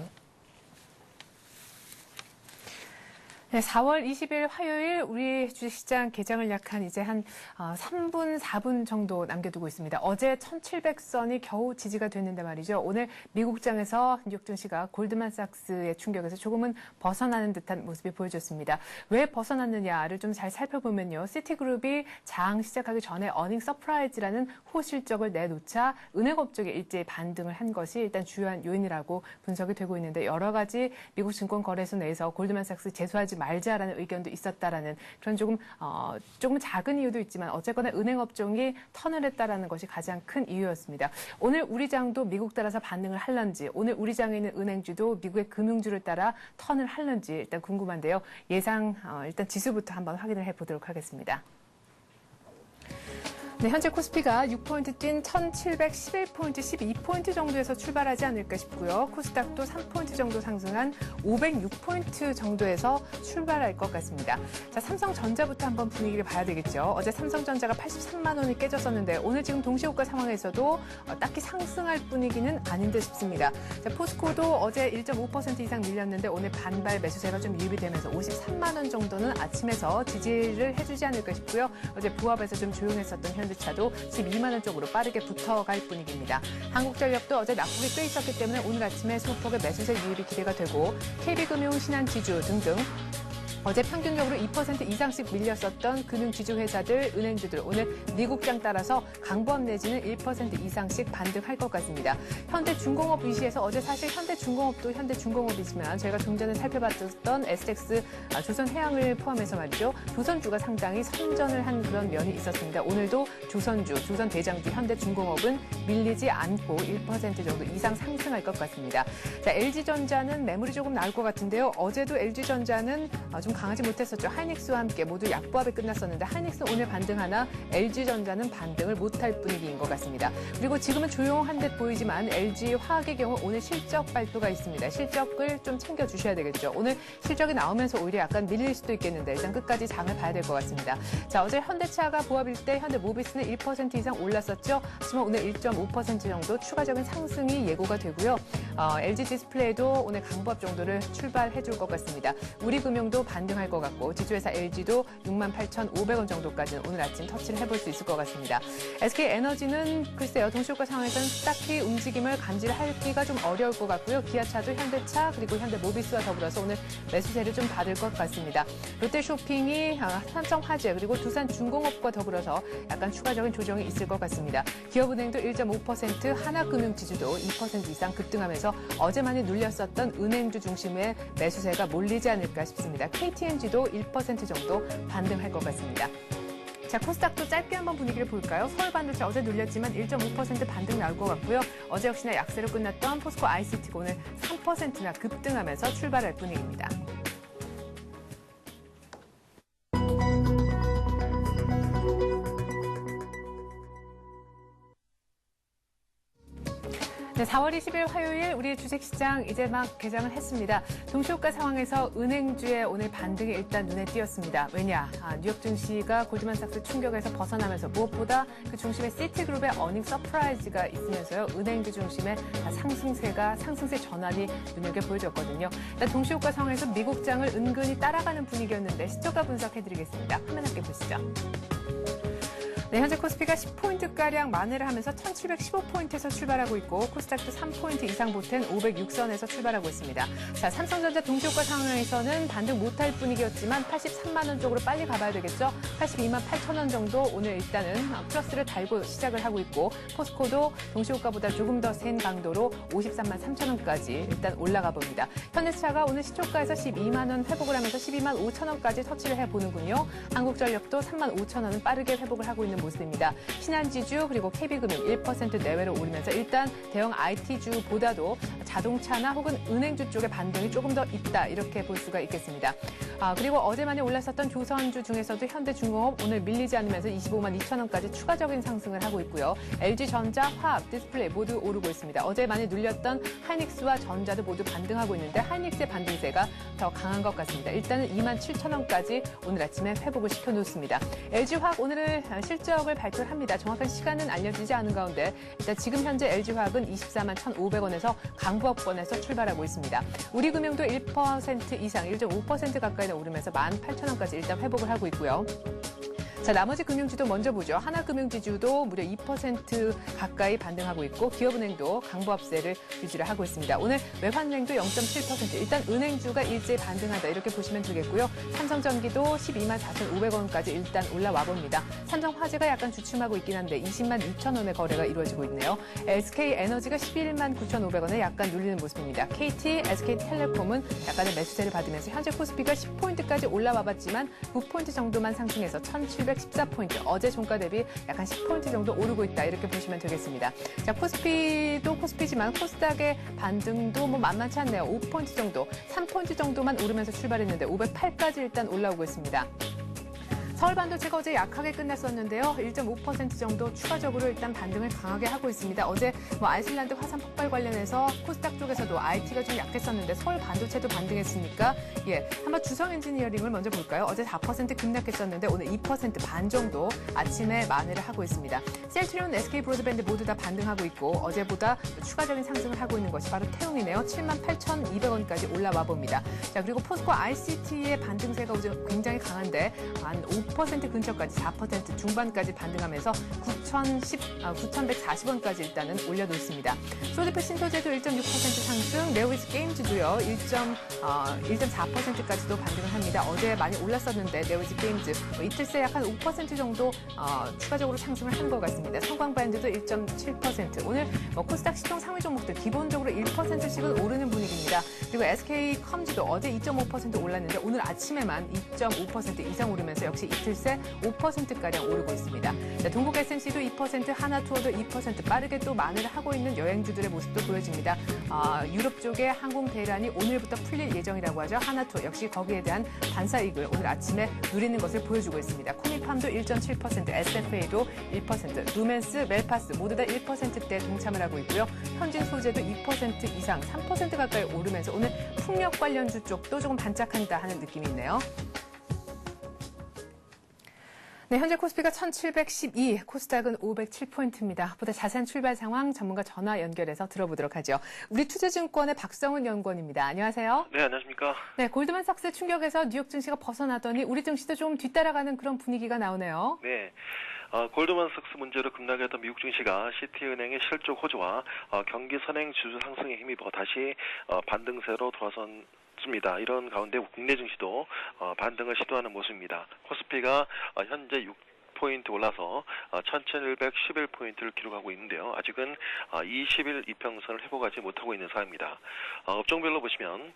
네, 4월 20일 화요일 우리 주식시장 개장을 약 한 이제 한 3분, 4분 정도 남겨두고 있습니다. 어제 1700선이 겨우 지지가 됐는데 말이죠. 오늘 미국장에서 뉴욕 증시가 골드만삭스의 충격에서 조금은 벗어나는 듯한 모습이 보여졌습니다. 왜 벗어났느냐를 좀 잘 살펴보면요. 시티그룹이 장 시작하기 전에 어닝 서프라이즈라는 호실적을 내놓자 은행업 쪽에 일제히 반등을 한 것이 일단 주요한 요인이라고 분석이 되고 있는데 여러 가지 미국 증권거래소 내에서 골드만삭스 제소하지 말자라는 의견도 있었다라는 그런 조금 작은 이유도 있지만 어쨌거나 은행업종이 턴을 했다라는 것이 가장 큰 이유였습니다. 오늘 우리 장도 미국 따라서 반등을 할런지 오늘 우리 장에 있는 은행주도 미국의 금융주를 따라 턴을 할런지 일단 궁금한데요. 예상 일단 지수부터 한번 확인을 해보도록 하겠습니다. 네, 현재 코스피가 6포인트 뛴 1711포인트, 12포인트 정도에서 출발하지 않을까 싶고요. 코스닥도 3포인트 정도 상승한 506포인트 정도에서 출발할 것 같습니다. 자, 삼성전자부터 한번 분위기를 봐야 되겠죠. 어제 삼성전자가 83만 원이 깨졌었는데 오늘 지금 동시호가 상황에서도 딱히 상승할 분위기는 아닌데 싶습니다. 자, 포스코도 어제 1.5% 이상 밀렸는데 오늘 반발 매수세가 좀 유입이 되면서 53만 원 정도는 아침에서 지지를 해주지 않을까 싶고요. 어제 부합에서 좀 조용했었던 현대차도 12만 원 쪽으로 빠르게 붙어갈 분위기입니다. 한국전력도 어제 낙폭이 꽤 있었기 때문에 오늘 아침에 소폭의 매수세 유입이 기대가 되고 KB금융, 신한지주 등등 어제 평균적으로 2% 이상씩 밀렸었던 금융지주 회사들, 은행주들 오늘 미국장 따라서 강보합 내지는 1% 이상씩 반등할 것 같습니다. 현대중공업 위시에서 어제 사실 현대중공업도 현대중공업이지만 저희가 좀 전에 살펴봤던 SX 조선해양을 포함해서 말이죠. 조선주가 상당히 선전을 한 그런 면이 있었습니다. 오늘도 조선주, 조선대장주, 현대중공업은 밀리지 않고 1% 정도 이상 상승할 것 같습니다. 자, LG전자는 매물이 조금 나올 것 같은데요. 어제도 LG전자는 좀 강하지 못했었죠. 하이닉스와 함께 모두 약보합이 끝났었는데 하이닉스는 오늘 반등하나 LG전자는 반등을 못할 분위기인 것 같습니다. 그리고 지금은 조용한 듯 보이지만 LG화학의 경우 오늘 실적 발표가 있습니다. 실적을 좀 챙겨주셔야 되겠죠. 오늘 실적이 나오면서 오히려 약간 밀릴 수도 있겠는데 일단 끝까지 장을 봐야 될 것 같습니다. 자, 어제 현대차가 보합일 때 현대모비스는 1% 이상 올랐었죠. 하지만 오늘 1.5% 정도 추가적인 상승이 예고가 되고요. LG디스플레이도 오늘 강보합 정도를 출발해 줄 것 같습니다. 우리금융도 반등할 것 같고 지주회사 LG도 68,500원 정도까지는 오늘 아침 터치를 해볼 수 있을 것 같습니다. SK에너지는 글쎄요. 동시효과 상황에서는 딱히 움직임을 감지하기가 좀 어려울 것 같고요. 기아차도 현대차 그리고 현대모비스와 더불어서 오늘 매수세를 좀 받을 것 같습니다. 롯데쇼핑이 삼성화재 그리고 두산중공업과 더불어서 약간 추가적인 조정이 있을 것 같습니다. 기업은행도 1.5%, 하나금융지주도 2% 이상 급등하면서 어제 많이 눌렸었던 은행주 중심의 매수세가 몰리지 않을까 싶습니다. KTNG도 1% 정도 반등할 것 같습니다. 자, 코스닥도 짧게 한번 분위기를 볼까요? 서울 반도체 어제 눌렸지만 1.5% 반등 나올 것 같고요. 어제 역시나 약세로 끝났던 포스코 ICT가 오늘 3%나 급등하면서 출발할 분위기입니다. 네, 4월 20일 화요일 우리 주식시장 이제 막 개장을 했습니다. 동시효과 상황에서 은행주의 오늘 반등이 일단 눈에 띄었습니다. 왜냐? 뉴욕 증시가 골드만삭스 충격에서 벗어나면서 무엇보다 그 중심에 시티그룹의 어닝 서프라이즈가 있으면서요. 은행주 중심의 상승세 전환이 눈여겨 보여졌거든요. 일단 동시효과 상황에서 미국장을 은근히 따라가는 분위기였는데 시초가 분석해드리겠습니다. 화면 함께 보시죠. 네, 현재 코스피가 10포인트가량 만회를 하면서 1715포인트에서 출발하고 있고 코스닥도 3포인트 이상 보탠 506선에서 출발하고 있습니다. 자, 삼성전자 동시효과 상황에서는 반등 못할 분위기였지만 83만 원 쪽으로 빨리 가봐야 되겠죠. 82만 8천 원 정도 오늘 일단은 플러스를 달고 시작을 하고 있고 포스코도 동시효과보다 조금 더 센 강도로 53만 3천 원까지 일단 올라가 봅니다. 현대차가 오늘 시초가에서 12만 원 회복을 하면서 12만 5천 원까지 터치를 해보는군요. 한국전력도 3만 5천 원은 빠르게 회복을 하고 있는 모습입니다. 신한지주 그리고 KB금융 1% 내외로 오르면서 일단 대형 IT주보다도 자동차나 혹은 은행주 쪽의 반등이 조금 더 있다 이렇게 볼 수가 있겠습니다. 그리고 어제 많이 올랐었던 조선주 중에서도 현대중공업 오늘 밀리지 않으면서 25만 2천 원까지 추가적인 상승을 하고 있고요. LG전자, 화학, 디스플레이 모두 오르고 있습니다. 어제 많이 눌렸던 하이닉스와 전자도 모두 반등하고 있는데 하이닉스의 반등세가 더 강한 것 같습니다. 일단은 2만 7천 원까지 오늘 아침에 회복을 시켜놓습니다. LG화학 오늘 실적 실적을 발표를 합니다. 정확한 시간은 알려지지 않은 가운데 일단 지금 현재 LG화학은 24만 1,500원에서 강부업권에서 출발하고 있습니다. 우리금융도 1% 이상 1.5% 가까이 오르면서 18,000원까지 일단 회복을 하고 있고요. 자, 나머지 금융지도 먼저 보죠. 하나금융지주도 무려 2% 가까이 반등하고 있고 기업은행도 강보합세를 유지를 하고 있습니다. 오늘 외환은행도 0.7%, 일단 은행주가 일제히 반등한다 이렇게 보시면 되겠고요. 삼성전기도 12만 4,500원까지 일단 올라와 봅니다. 삼성화재가 약간 주춤하고 있긴 한데 20만 6천 원의 거래가 이루어지고 있네요. SK에너지가 11만 9,500원에 약간 눌리는 모습입니다. KT, SK텔레콤은 약간의 매수세를 받으면서 현재 코스피가 10포인트까지 올라와 봤지만 9포인트 정도만 상승해서 1,714포인트, 어제 종가 대비 약간 10포인트 정도 오르고 있다 이렇게 보시면 되겠습니다. 자, 코스피도 코스피지만 코스닥의 반등도 뭐 만만치 않네요. 5포인트 정도, 3포인트 정도만 오르면서 출발했는데 508까지 일단 올라오고 있습니다. 서울반도체가 어제 약하게 끝났었는데요. 1.5% 정도 추가적으로 일단 반등을 강하게 하고 있습니다. 어제 뭐 아이슬란드 화산 폭발 관련해서 코스닥 쪽에서도 IT가 좀 약했었는데 서울반도체도 반등했으니까 한번 주성 엔지니어링을 먼저 볼까요? 어제 4% 급락했었는데 오늘 2% 반 정도 아침에 만회를 하고 있습니다. 셀트리온, SK 브로드밴드 모두 다 반등하고 있고 어제보다 추가적인 상승을 하고 있는 것이 바로 태웅이네요. 78,200원까지 올라와 봅니다. 자, 그리고 포스코 ICT의 반등세가 어제 굉장히 강한데 한 5% 근처까지 4% 중반까지 반등하면서 9,140원까지 일단은 올려놓습니다. 소디프 신소재도 1.6% 상승, 네오위즈 게임즈도요 1.4%까지도 반등을 합니다. 어제 많이 올랐었는데 네오위즈 게임즈 이틀 새 약 한 5% 정도 추가적으로 상승을 한 것 같습니다. 성광브랜드도 1.7%. 오늘 코스닥 시총 상위 종목들 기본적으로 1%씩은 오르는 분위기입니다. 그리고 SK컴즈도 어제 2.5% 올랐는데 오늘 아침에만 2.5% 이상 오르면서 역시 이틀 새 5%가량 오르고 있습니다. 자, 동국 SMC도 2%, 하나투어도 2% 빠르게 또 만회를 하고 있는 여행주들의 모습도 보여집니다. 유럽 쪽의 항공 대란이 오늘부터 풀릴 예정이라고 하죠. 하나투어 역시 거기에 대한 반사이익을 오늘 아침에 누리는 것을 보여주고 있습니다. 코미팜도 1.7%, SFA도 1%, 루멘스, 멜파스 모두 다 1%대 동참을 하고 있고요. 현진 소재도 2% 이상, 3% 가까이 오르면서 오늘 풍력 관련주 쪽도 조금 반짝한다 하는 느낌이 있네요. 네, 현재 코스피가 1,712, 코스닥은 507포인트입니다. 보다 자세한 출발 상황 전문가 전화 연결해서 들어보도록 하죠. 우리투자증권의 박성훈 연구원입니다. 안녕하세요. 네, 안녕하십니까. 네, 골드만삭스 충격에서 뉴욕 증시가 벗어나더니 우리 증시도 좀 뒤따라가는 그런 분위기가 나오네요. 네. 골드만삭스 문제로 급락했던 미국 증시가 시티은행의 실적 호조와 경기 선행 지수 상승에 힘입어 다시 반등세로 돌아선 이런 가운데 국내 증시도 반등을 시도하는 모습입니다. 코스피가 현재 6포인트 올라서 1,711포인트를 기록하고 있는데요. 아직은 20일 이평선을 회복하지 못하고 있는 상황입니다. 업종별로 보시면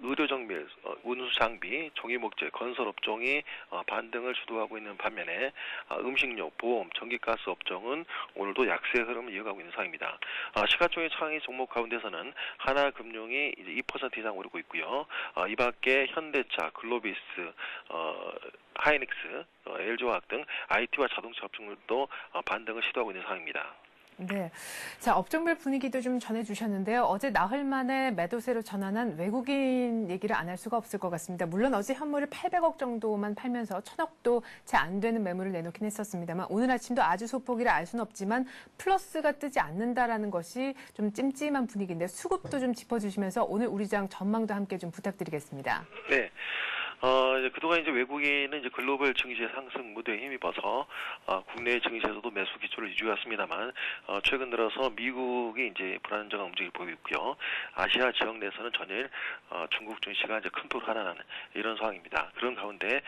의료정밀, 운수장비, 종이목재, 건설업종이 반등을 주도하고 있는 반면에 음식료, 보험, 전기가스 업종은 오늘도 약세 흐름을 이어가고 있는 상황입니다. 시가총액 상위 종목 가운데서는 하나금융이 이제 2% 이상 오르고 있고요. 이 밖에 현대차, 글로비스, 하이닉스, LG화학 등 IT와 자동차 업종들도 반등을 시도하고 있는 상황입니다. 네. 자, 업종별 분위기도 좀 전해주셨는데요. 어제 나흘 만에 매도세로 전환한 외국인 얘기를 안 할 수가 없을 것 같습니다. 물론 어제 현물을 800억 정도만 팔면서 1,000억도 채 안 되는 매물을 내놓긴 했었습니다만 오늘 아침도 아주 소폭이라 알 수는 없지만 플러스가 뜨지 않는다라는 것이 좀 찜찜한 분위기인데 수급도 좀 짚어주시면서 오늘 우리 장 전망도 함께 좀 부탁드리겠습니다. 네. 그동안 이제 외국인은 이제 글로벌 증시의 상승 무대에 힘입어서 국내 증시에서도 매수 기조를 유지했습니다만 최근 들어서 미국이 이제 불안정한 움직임을 보이고 있고요. 아시아 지역 내에서는 전일 중국 증시가 이제 큰 폭으로 하락하는 이런 상황입니다. 그런 가운데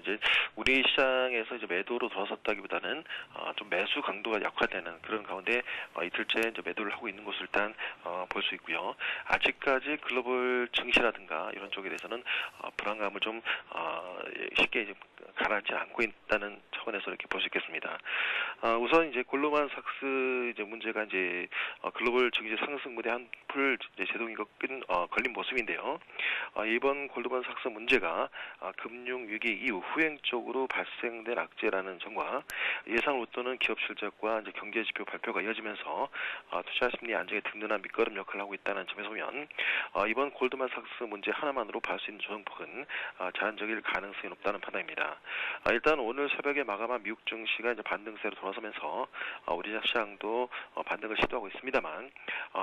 이제 우리 시장에서 이제 매도로 돌아섰다기보다는 좀 매수 강도가 약화되는 그런 가운데 이틀째 이제 매도를 하고 있는 것을 일단 볼 수 있고요. 아직까지 글로벌 증시라든가 이런 쪽에 대해서는 불안감을 좀 쉽게 이제 가라앉지 않고 있다는 차원에서 이렇게 볼 수 있겠습니다. 우선 이제 골드만삭스 이제 문제가 이제 글로벌 증시 상승 무대 한풀 제동이 걸린 모습인데요. 이번 골드만삭스 문제가 금융 위기 이후 후행적으로 발생된 악재라는 점과 예상을 웃도는 기업 실적과 이제 경제 지표 발표가 이어지면서 투자 심리 안정에 든든한 밑거름 역할을 하고 있다는 점에서 보면 이번 골드만삭스 문제 하나만으로 볼 수 있는 조정폭은 제한적일 가능성이 높다는 판단입니다. 일단 오늘 새벽에 마감한 미국 증시가 이제 반등세로 돌아서면서 우리 시장도 반등을 시도하고 있습니다만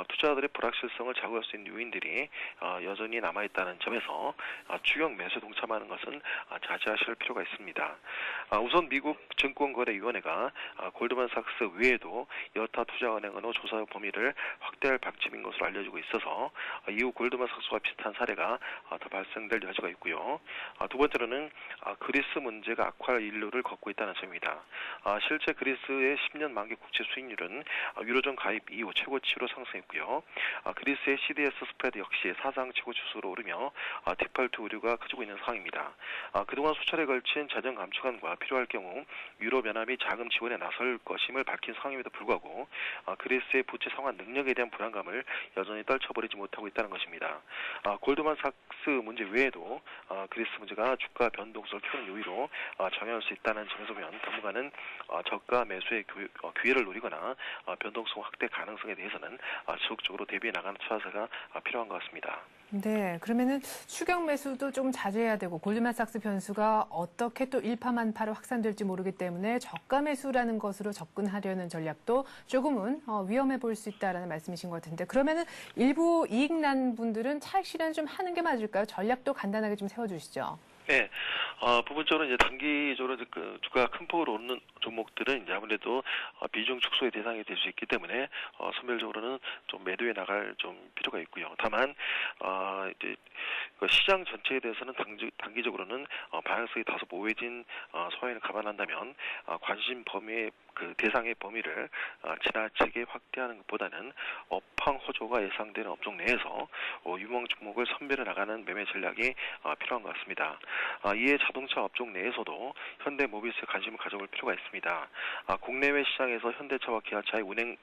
투자자들의 불확실성을 자극할 수 있는 요인들이 여전히 남아있다는 점에서 추경 매수에 동참하는 것은 자제하실 필요가 있습니다. 우선 미국 증권거래위원회가 골드만삭스 외에도 여타 투자은행의 조사 범위를 확대할 방침인 것으로 알려지고 있어서 이후 골드만삭스와 비슷한 사례가 더 발생될 여지가 있고요. 두 번째로는 그리스 문제가 악화할 인류를 걷고 있다는 점입니다. 실제 그리스의 10년 만기 국채 수익률은 유로존 가입 이후 최고치로 상승했고요. 그리스의 CDS 스프레드 역시 사상 최고 주수로 오르며 디폴트 우려가 커지고 있는 상황입니다. 그동안 수차례 걸친 재정 감축안과 필요할 경우 유럽연합이 자금 지원에 나설 것임을 밝힌 상황임에도 불구하고 그리스의 부채 상환 능력에 대한 불안감을 여전히 떨쳐버리지 못하고 있다는 것입니다. 골드만삭스 문제 외에도 그리스 문제가 주가 변동성을 키우는 요인으로 작용할 수 있다는 점에서 보면 당분간은 저가 매수의 기회를 노리거나 변동성 확대 가능성에 대해서는 지속적으로 대비해 나가는 투자자가 필요한 것 같습니다. 네, 그러면은 추경 매수도 좀 자제해야 되고 골드만삭스 변수가 어떻게 또 일파만파로 확산될지 모르기 때문에 저가 매수라는 것으로 접근하려는 전략도 조금은 위험해 보일 수 있다라는 말씀이신 것 같은데 그러면은 일부 이익 난 분들은 차익 실현 좀 하는 게 맞을까요? 전략도 간단하게 좀 세워주시죠. 네, 부분적으로 이제 단기적으로 그 주가가 큰 폭으로 오르는 종목들은 이제 아무래도 비중 축소의 대상이 될 수 있기 때문에 선별적으로는 좀 매도해 나갈 좀 필요가 있고요. 다만 이제 그 시장 전체에 대해서는 단기적으로는 방향성이 다소 모호해진 소화를 감안한다면 관심 범위의 그 대상의 범위를 지나치게 확대하는 것보다는 업황 호조가 예상되는 업종 내에서 유망 종목을 선별해 나가는 매매 전략이 필요한 것 같습니다. 이에 자동차 업종 내에서도 현대모비스에 관심을 가져볼 필요가 있습니다. 국내외 시장에서 현대차와 기아차의 운행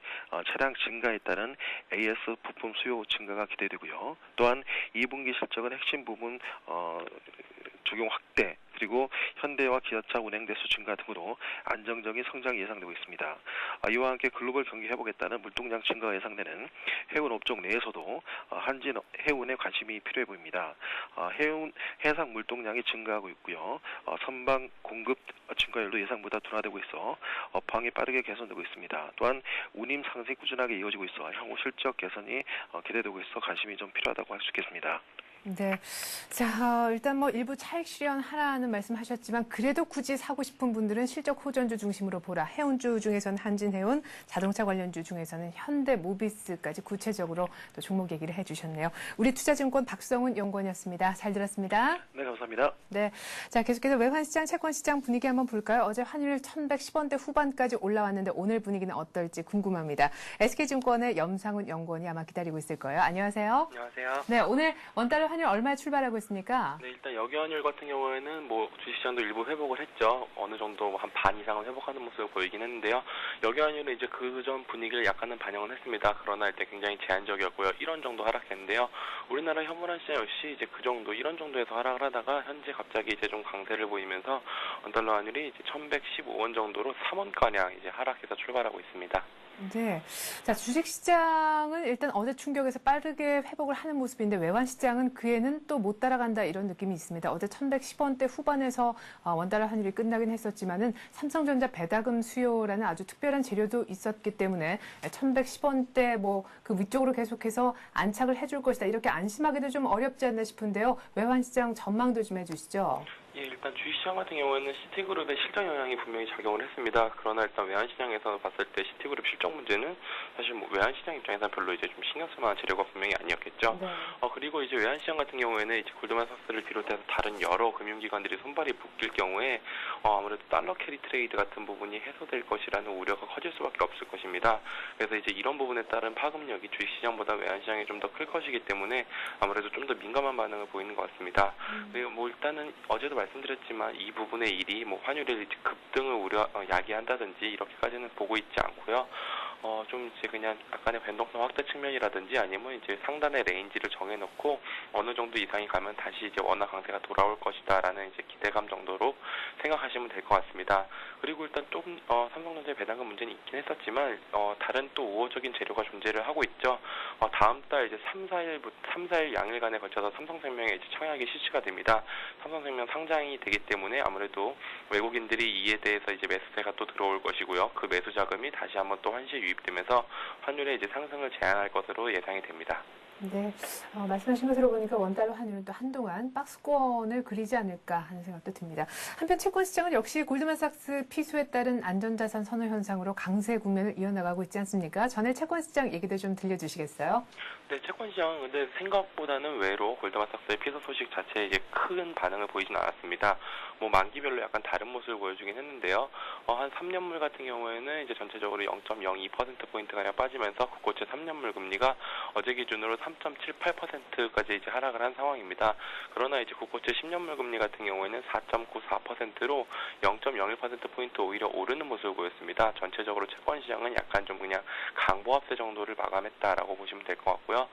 차량 증가에 따른 AS 부품 수요 증가가 기대되고요. 또한 2분기 실적은 핵심 부분 적용 확대 그리고 현대와 기아차 운행 대수 증가 등으로 안정적인 성장이 예상되고 있습니다. 이와 함께 글로벌 경기 회복에 따른 물동량 증가가 예상되는 해운 업종 내에서도 한진 해운에 관심이 필요해 보입니다. 해상 물동량이 증가하고 있고요. 선박 공급 증가율도 예상보다 둔화되고 있어 업황이 빠르게 개선되고 있습니다. 또한 운임 상승이 꾸준하게 이어지고 있어 향후 실적 개선이 기대되고 있어 관심이 좀 필요하다고 할 수 있겠습니다. 네. 자, 일단 뭐 일부 차익 실현하라는 말씀하셨지만 그래도 굳이 사고 싶은 분들은 실적 호전주 중심으로 보라. 해운주 중에서는 한진해운, 자동차 관련주 중에서는 현대모비스까지 구체적으로 또 종목 얘기를 해주셨네요. 우리 투자증권 박성훈 연구원이었습니다. 잘 들었습니다. 네, 감사합니다. 네. 자, 계속해서 외환시장, 채권시장 분위기 한번 볼까요? 어제 환율 1110원대 후반까지 올라왔는데 오늘 분위기는 어떨지 궁금합니다. SK증권의 염상훈 연구원이 아마 기다리고 있을 거예요. 안녕하세요. 안녕하세요. 네, 오늘 원달러 환율 얼마에 출발하고 있습니까? 네, 일단 여기환율 같은 경우에는 뭐 주식시장도 일부 회복을 했죠. 어느 정도 한 반 이상은 회복하는 모습을 보이긴 했는데요. 여기환율은 이제 그전 분위기를 약간은 반영을 했습니다. 그러나 일단 굉장히 제한적이었고요. 1원 정도 하락했는데요. 우리나라 현물환 시장 역시 이제 그 정도 1원 정도에서 하락을 하다가 현재 갑자기 이제 좀 강세를 보이면서 원달러 환율이 이제 1115원 정도로 3원가량 이제 하락해서 출발하고 있습니다. 네. 자, 주식시장은 일단 어제 충격에서 빠르게 회복을 하는 모습인데 외환시장은 그에는 또 못 따라간다 이런 느낌이 있습니다. 어제 1110원대 후반에서 원달러 환율이 끝나긴 했었지만은 삼성전자 배당금 수요라는 아주 특별한 재료도 있었기 때문에 1110원대 뭐 그 위쪽으로 계속해서 안착을 해줄 것이다. 이렇게 안심하기도 좀 어렵지 않나 싶은데요. 외환시장 전망도 좀 해주시죠. 예, 일단 주식시장 같은 경우에는 시티그룹의 실적 영향이 분명히 작용을 했습니다. 그러나 일단 외환시장에서 봤을 때 시티그룹 실적 문제는 사실 뭐 외환시장 입장에서는 별로 이제 좀 신경 쓸 만한 재료가 분명히 아니었겠죠. 네. 그리고 이제 외환시장 같은 경우에는 이제 골드만삭스를 비롯해서 다른 여러 금융기관들이 손발이 묶일 경우에 아무래도 달러 캐리 트레이드 같은 부분이 해소될 것이라는 우려가 커질 수밖에 없을 것입니다. 그래서 이제 이런 부분에 따른 파급력이 주식시장보다 외환시장이 좀 더 클 것이기 때문에 아무래도 좀 더 민감한 반응을 보이는 것 같습니다. 그리고 뭐 일단은 어제도 말씀드렸지만 이 부분의 일이 뭐 환율의 급등을 야기한다든지 이렇게까지는 보고 있지 않고요. 좀 이제 그냥 약간의 변동성 확대 측면이라든지 아니면 이제 상단의 레인지를 정해놓고 어느 정도 이상이 가면 다시 이제 원화 강세가 돌아올 것이다라는 이제 기대감 정도로 생각하시면 될 것 같습니다. 그리고 일단 좀 삼성전자의 배당금 문제는 있긴 했었지만 다른 또 우호적인 재료가 존재를 하고 있죠. 다음 달 이제 3, 4일 양일간에 걸쳐서 삼성생명에 이제 청약이 실시가 됩니다. 삼성생명 상장이 되기 때문에 아무래도 외국인들이 이에 대해서 이제 매수세가 또 들어올 것이고요. 그 매수 자금이 다시 한번 또 환시에 유입되면서 환율의 이제 상승을 제한할 것으로 예상이 됩니다. 네, 말씀하신 거 들어보니까 원달러 환율은 또 한동안 박스권을 그리지 않을까 하는 생각도 듭니다. 한편 채권 시장은 역시 골드만삭스 피수에 따른 안전자산 선호 현상으로 강세 국면을 이어나가고 있지 않습니까? 전에 채권 시장 얘기도 좀 들려주시겠어요? 네, 채권 시장은 근데 생각보다는 외로 골드만삭스의 피서 소식 자체에 이제 큰 반응을 보이진 않았습니다. 뭐 만기별로 약간 다른 모습을 보여주긴 했는데요. 한 3년물 같은 경우에는 이제 전체적으로 0.02%포인트가량 빠지면서 국고채 3년물 금리가 어제 기준으로 3.78%까지 이제 하락을 한 상황입니다. 그러나 이제 국고채 10년물 금리 같은 경우에는 4.94%로 0.01%포인트 오히려 오르는 모습을 보였습니다. 전체적으로 채권 시장은 약간 좀 그냥 강보합세 정도를 마감했다라고 보시면 될 것 같고요.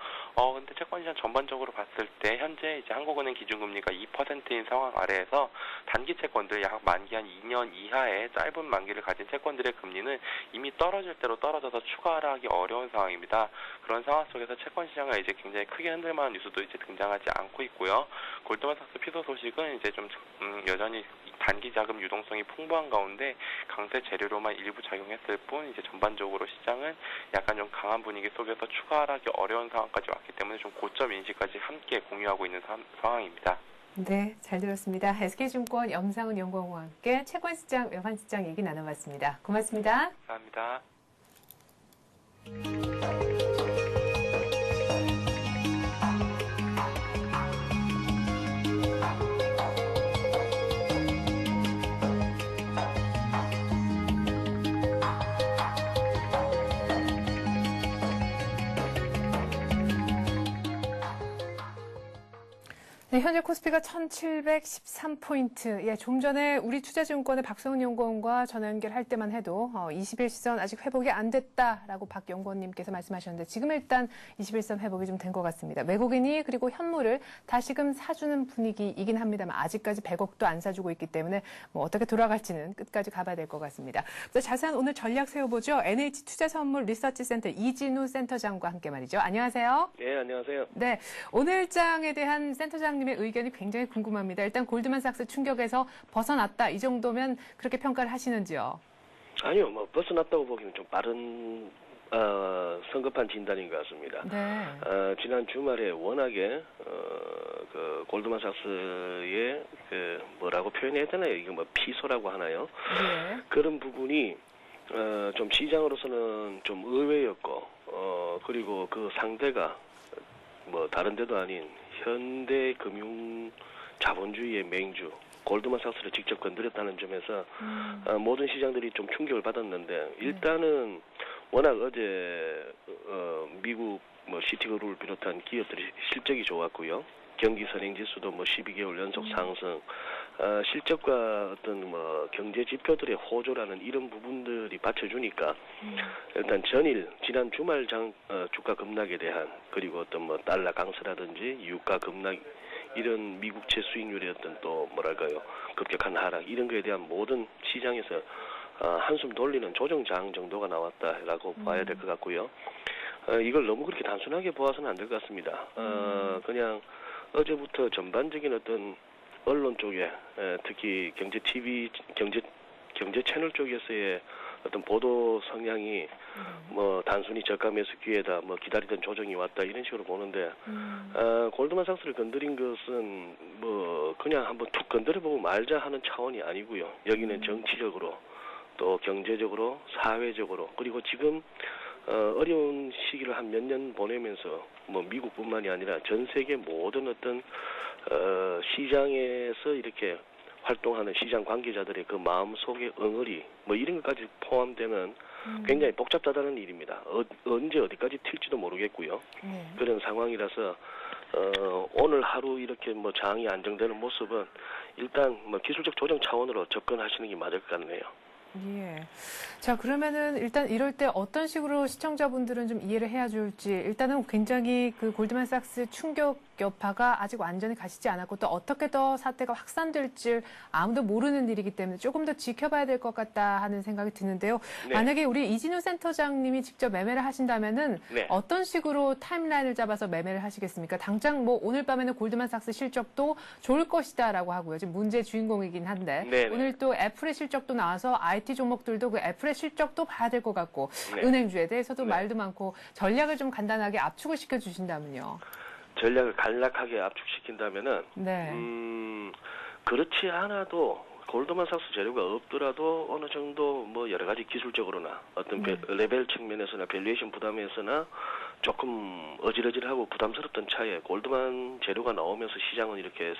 근데 채권 시장 전반적으로 봤을 때 현재 이제 한국은행 기준금리가 2%인 상황 아래에서 단기 채권들 약 만기 한 2년 이하의 짧은 만기를 가진 채권들의 금리는 이미 떨어질 대로 떨어져서 추가 하락하기 어려운 상황입니다. 그런 상황 속에서 채권 시장을 이제 굉장히 크게 흔들만한 뉴스도 이제 등장하지 않고 있고요. 골드만삭스 피서 소식은 이제 좀 여전히 단기 자금 유동성이 풍부한 가운데 강세 재료로만 일부 작용했을 뿐 이제 전반적으로 시장은 약간 좀 강한 분위기 속에서 추가 하락이 어려운 상황까지 왔기 때문에 좀 고점 인식까지 함께 공유하고 있는 상황입니다. 네, 잘 들었습니다. SK증권 염상훈 연구원과 함께 채권시장, 외환시장 얘기 나눠봤습니다. 고맙습니다. 감사합니다. 네, 현재 코스피가 1713포인트. 예, 좀 전에 우리투자증권의 박성은 연구원과 전화 연결할 때만 해도 21시선 아직 회복이 안 됐다라고 박 연구원님께서 말씀하셨는데 지금 일단 21선 회복이 좀 된 것 같습니다. 외국인이 그리고 현물을 다시금 사주는 분위기이긴 합니다만 아직까지 100억도 안 사주고 있기 때문에 뭐 어떻게 돌아갈지는 끝까지 가봐야 될 것 같습니다. 자세한 오늘 전략 세워보죠. NH투자선물 리서치센터 이진우 센터장과 함께 말이죠. 안녕하세요. 네, 안녕하세요. 네, 오늘 장에 대한 센터장님의 의견이 굉장히 궁금합니다. 일단 골드만삭스 충격에서 벗어났다. 이 정도면 그렇게 평가를 하시는지요? 아니요, 뭐 벗어났다고 보기는 좀 빠른 성급한 진단인 것 같습니다. 네. 지난 주말에 워낙에 그 골드만삭스의 그 뭐라고 표현해야 되나요? 이게 뭐 피소라고 하나요? 네. 그런 부분이 좀 시장으로서는 좀 의외였고 그리고 그 상대가 뭐 다른 데도 아닌 현대 금융 자본주의의 맹주 골드만삭스를 직접 건드렸다는 점에서 모든 시장들이 좀 충격을 받았는데 일단은 워낙 어제 미국 뭐 시티그룹을 비롯한 기업들이 실적이 좋았고요. 경기 선행지수도 뭐 12개월 연속 상승, 실적과 어떤 뭐 경제 지표들의 호조라는 이런 부분들이 받쳐주니까 일단 지난 주말 주가 급락에 대한 그리고 어떤 뭐 달러 강세라든지 유가 급락 이런 미국채 수익률의 어떤 또 뭐랄까요 급격한 하락 이런 거에 대한 모든 시장에서 한숨 돌리는 조정장 정도가 나왔다라고 봐야 될 것 같고요. 이걸 너무 그렇게 단순하게 보아서는 안 될 것 같습니다. 그냥 어제부터 전반적인 어떤 언론 쪽에 특히 경제 TV, 경제 채널 쪽에서의 어떤 보도 성향이 뭐 단순히 저가 매수 기회다, 뭐 기다리던 조정이 왔다 이런 식으로 보는데 골드만삭스를 건드린 것은 뭐 그냥 한번 툭 건드려보고 말자 하는 차원이 아니고요. 여기는 정치적으로 또 경제적으로 사회적으로 그리고 지금 어려운 시기를 한 몇 년 보내면서 뭐 미국뿐만이 아니라 전 세계 모든 어떤 시장에서 이렇게 활동하는 시장 관계자들의 그 마음속의 엉어리 뭐 이런 것까지 포함되는 굉장히 복잡하다는 일입니다. 언제 어디까지 튈지도 모르겠고요. 그런 상황이라서 오늘 하루 이렇게 뭐 장이 안정되는 모습은 일단 뭐 기술적 조정 차원으로 접근하시는 게 맞을 것 같네요. 예. 자, 그러면은 일단 이럴 때 어떤 식으로 시청자분들은 좀 이해를 해야 좋을지, 일단은 굉장히 그 골드만삭스 충격 여파가 아직 완전히 가시지 않았고, 또 어떻게 더 사태가 확산될지 아무도 모르는 일이기 때문에 조금 더 지켜봐야 될 것 같다 하는 생각이 드는데요. 네. 만약에 우리 이진우 센터장님이 직접 매매를 하신다면은 네. 어떤 식으로 타임라인을 잡아서 매매를 하시겠습니까? 당장 뭐 오늘 밤에는 골드만삭스 실적도 좋을 것이다라고 하고요. 지금 문제 주인공이긴 한데 네, 네. 오늘 또 애플의 실적도 나와서 IT 종목들도 그 애플의 실적도 봐야 될 것 같고 네. 은행주에 대해서도 네. 말도 많고 전략을 좀 간단하게 압축을 시켜주신다면요. 전략을 간략하게 압축시킨다면은 네. 그렇지 않아도 골드만삭스 재료가 없더라도 어느 정도 뭐 여러 가지 기술적으로나 어떤 레벨 측면에서나 밸류에이션 부담에서나 조금 어질어질하고 부담스럽던 차에 골드만 재료가 나오면서 시장은 이렇게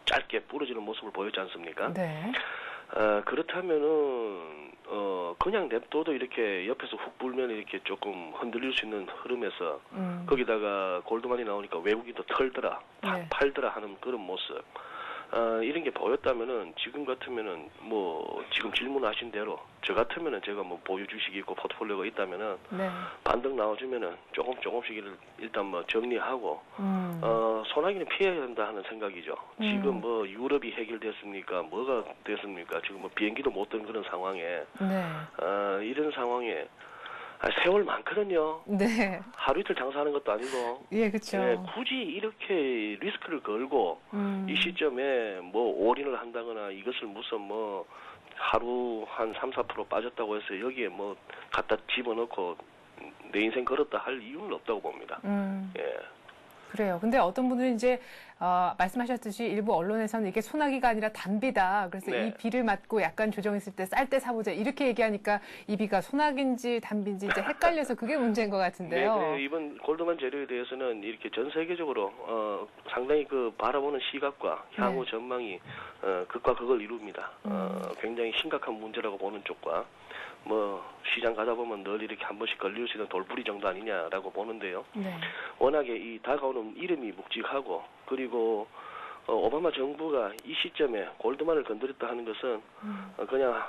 짧게 부러지는 모습을 보였지 않습니까? 네. 그렇다면은 그냥 냅둬도 이렇게 옆에서 훅 불면 이렇게 조금 흔들릴 수 있는 흐름에서 거기다가 골드만이 나오니까 외국인도 털더라, 네. 팔더라 하는 그런 모습. 이런 게 보였다면은 지금 같으면은 뭐 지금 질문하신 대로 저 같으면은 제가 뭐 보유 주식이 있고 포트폴리오가 있다면은 네. 반등 나와주면은 조금씩 일단 뭐 정리하고 소나기는 피해야 된다 하는 생각이죠. 지금 뭐 유럽이 해결됐습니까? 뭐가 됐습니까? 지금 뭐 비행기도 못 뜬 그런 상황에 네. 이런 상황에 세월 많거든요. 네. 하루 이틀 장사하는 것도 아니고. 예, 그렇죠. 굳이 이렇게 리스크를 걸고 이 시점에 뭐 올인을 한다거나 이것을 무슨 뭐 하루 한 3-4% 빠졌다고 해서 여기에 뭐 갖다 집어넣고 내 인생 걸었다 할 이유는 없다고 봅니다. 예. 그래요. 근데 어떤 분들은 이제 말씀하셨듯이 일부 언론에서는 이게 소나기가 아니라 단비다. 그래서 네. 이 비를 맞고 약간 조정했을 때 쌀 때 사보자. 이렇게 얘기하니까 이 비가 소나기인지 단비인지 이제 헷갈려서 그게 문제인 것 같은데요. 네, 그 이번 골드만 재료에 대해서는 이렇게 전 세계적으로 상당히 그 바라보는 시각과 향후 네. 전망이 극과 극을 이룹니다. 굉장히 심각한 문제라고 보는 쪽과 뭐 시장 가다 보면 늘 이렇게 한 번씩 걸릴 수 있는 돌부리 정도 아니냐라고 보는데요. 네. 워낙에 이 다가오는 이름이 묵직하고 그리고 오바마 정부가 이 시점에 골드만을 건드렸다 하는 것은 그냥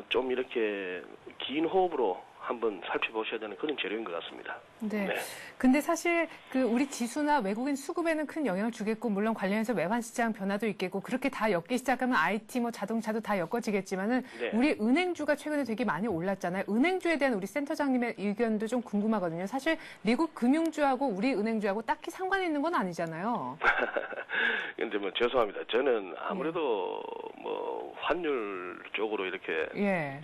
좀 이렇게 긴 호흡으로 한번 살펴보셔야 되는 그런 재료인 것 같습니다. 네. 네. 근데 사실 그 우리 지수나 외국인 수급에는 큰 영향을 주겠고 물론 관련해서 외환 시장 변화도 있겠고 그렇게 다 엮기 시작하면 IT 뭐 자동차도 다 엮어지겠지만은 네. 우리 은행주가 최근에 되게 많이 올랐잖아요. 은행주에 대한 우리 센터장님의 의견도 좀 궁금하거든요. 사실 미국 금융주하고 우리 은행주하고 딱히 상관이 있는 건 아니잖아요. 근데 뭐 죄송합니다. 저는 아무래도 뭐 환율 쪽으로 이렇게 예.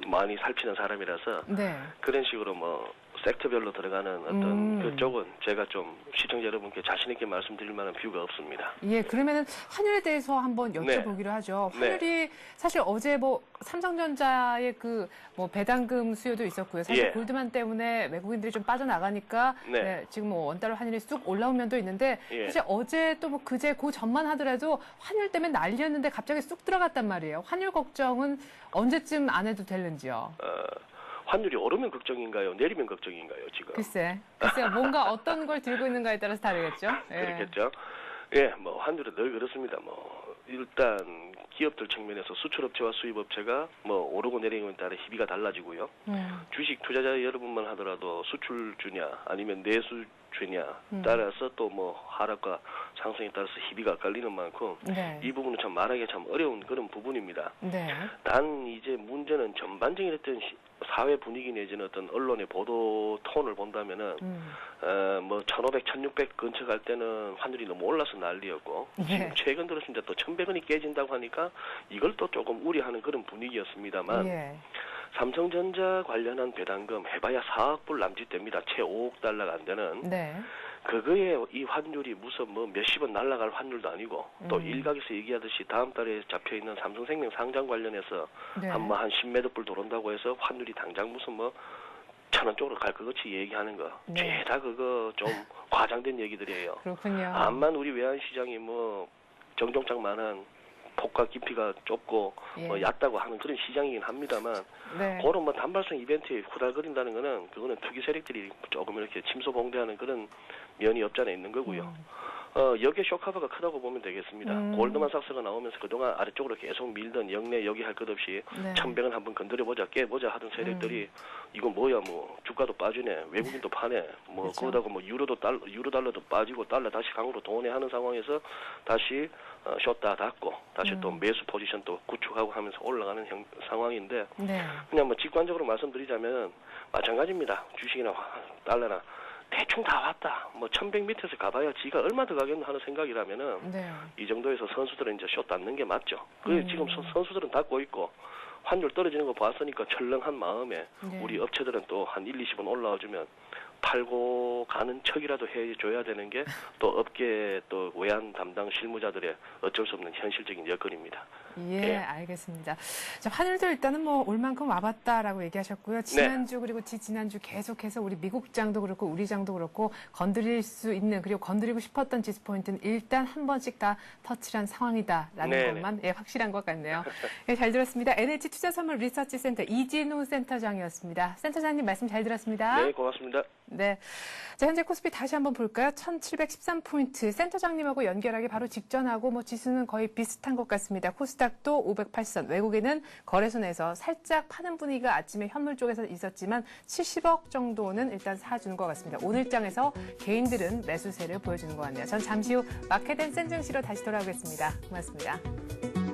많이 살피는 사람이라서 네. 그런 식으로 뭐 섹터별로 들어가는 어떤 그쪽은 제가 좀 시청자 여러분께 자신 있게 말씀드릴 만한 뷰가 없습니다. 예, 그러면은 환율에 대해서 한번 여쭤보기로 네. 하죠. 네. 환율이 사실 어제 뭐 삼성전자의 그 뭐 배당금 수요도 있었고요. 사실 예. 골드만 때문에 외국인들이 좀 빠져나가니까 네. 네, 지금 뭐 원달러 환율이 쑥 올라온 면도 있는데 예. 사실 어제 또 뭐 그제 그 전만 하더라도 환율 때문에 난리였는데 갑자기 쑥 들어갔단 말이에요. 환율 걱정은 언제쯤 안 해도 되는지요? 환율이 오르면 걱정인가요? 내리면 걱정인가요? 지금? 글쎄 뭔가 어떤 걸 들고 있는가에 따라서 다르겠죠. 예. 그렇겠죠. 예, 뭐 환율은 늘 그렇습니다. 뭐 일단 기업들 측면에서 수출업체와 수입업체가 뭐 오르고 내리는 따라 희비가 달라지고요. 주식 투자자 여러분만 하더라도 수출주냐 아니면 내수주냐 따라서 또 뭐 하락과 상승에 따라서 희비가 갈리는 만큼 네. 이 부분은 참 말하기 참 어려운 그런 부분입니다. 네. 단 이제 문제는 전반적인 어떤 사회 분위기 내지는 어떤 언론의 보도 톤을 본다면은 뭐 1,500, 1,600 근처 갈 때는 환율이 너무 올라서 난리였고 네. 지금 최근 들어서 이제 또 1,100원이 깨진다고 하니까 이걸 또 조금 우려하는 그런 분위기였습니다만 예. 삼성전자 관련한 배당금 해봐야 4억 불 남짓됩니다. 채 5억 달러가 안 되는. 네. 그거에 이 환율이 무슨 뭐 몇십원 날아갈 환율도 아니고 또 일각에서 얘기하듯이 다음 달에 잡혀있는 삼성생명 상장 관련해서 네. 한 10몇억 불 들어온다고 해서 환율이 당장 무슨 뭐 1,000원 쪽으로 갈 것 같이 얘기하는 거. 네. 죄다 그거 좀 과장된 얘기들이에요. 그렇군요. 암만 우리 외환시장이 뭐 정종장만한 폭과 깊이가 좁고 예. 뭐 얕다고 하는 그런 시장이긴 합니다만 네. 그런 뭐 단발성 이벤트에 후달거린다는 거는 그거는 투기 세력들이 조금 이렇게 침소봉대하는 그런 면이 없지 않아 있는 거고요. 여기에 쇼커버가 크다고 보면 되겠습니다. 골드만삭스가 나오면서 그동안 아래쪽으로 계속 밀던 영내 여기 할 것 없이 네. 1100은 한번 건드려보자 깨보자 하던 세력들이 이건 뭐야 뭐 주가도 빠지네 외국인도 파네 뭐 그렇죠. 그러다가 뭐 유로 달러도 빠지고 달러 다시 강으로 도네 하는 상황에서 다시 쉬었다 닫고 다시 또 매수 포지션 또 구축하고 하면서 올라가는 상황인데 네. 그냥 뭐 직관적으로 말씀드리자면 마찬가지입니다. 주식이나 달러나 대충 다 왔다. 뭐 1100 밑에서 가봐야 지가 얼마 더 가겠나 하는 생각이라면은 네. 이 정도에서 선수들은 이제 숏 닫는 게 맞죠. 그 지금 선수들은 닫고 있고 환율 떨어지는 거 봤으니까 철렁한 마음에 네. 우리 업체들은 또 한 1, 20원 올라와주면 팔고 가는 척이라도 해줘야 되는 게 또 업계 또 외환 담당 실무자들의 어쩔 수 없는 현실적인 여건입니다. 예, 예. 알겠습니다. 자, 환율도 일단은 뭐 올 만큼 와봤다라고 얘기하셨고요. 지난주 그리고 지난주 계속해서 우리 미국장도 그렇고 우리장도 그렇고 건드릴 수 있는 그리고 건드리고 싶었던 지수포인트는 일단 한 번씩 다 터치한 상황이다라는 네네. 것만 예, 확실한 것 같네요. 예, 잘 들었습니다. NH투자선물 리서치센터 이진우 센터장이었습니다. 센터장님 말씀 잘 들었습니다. 네, 고맙습니다. 네. 자, 현재 코스피 다시 한번 볼까요? 1713포인트. 센터장님하고 연결하기 바로 직전하고 뭐 지수는 거의 비슷한 것 같습니다. 코스닥도 508선. 외국인은 거래선에서 살짝 파는 분위기가 아침에 현물 쪽에서 있었지만 70억 정도는 일단 사주는 것 같습니다. 오늘장에서 개인들은 매수세를 보여주는 것 같네요. 전 잠시 후 마켓앤 센 증시로 다시 돌아오겠습니다. 고맙습니다.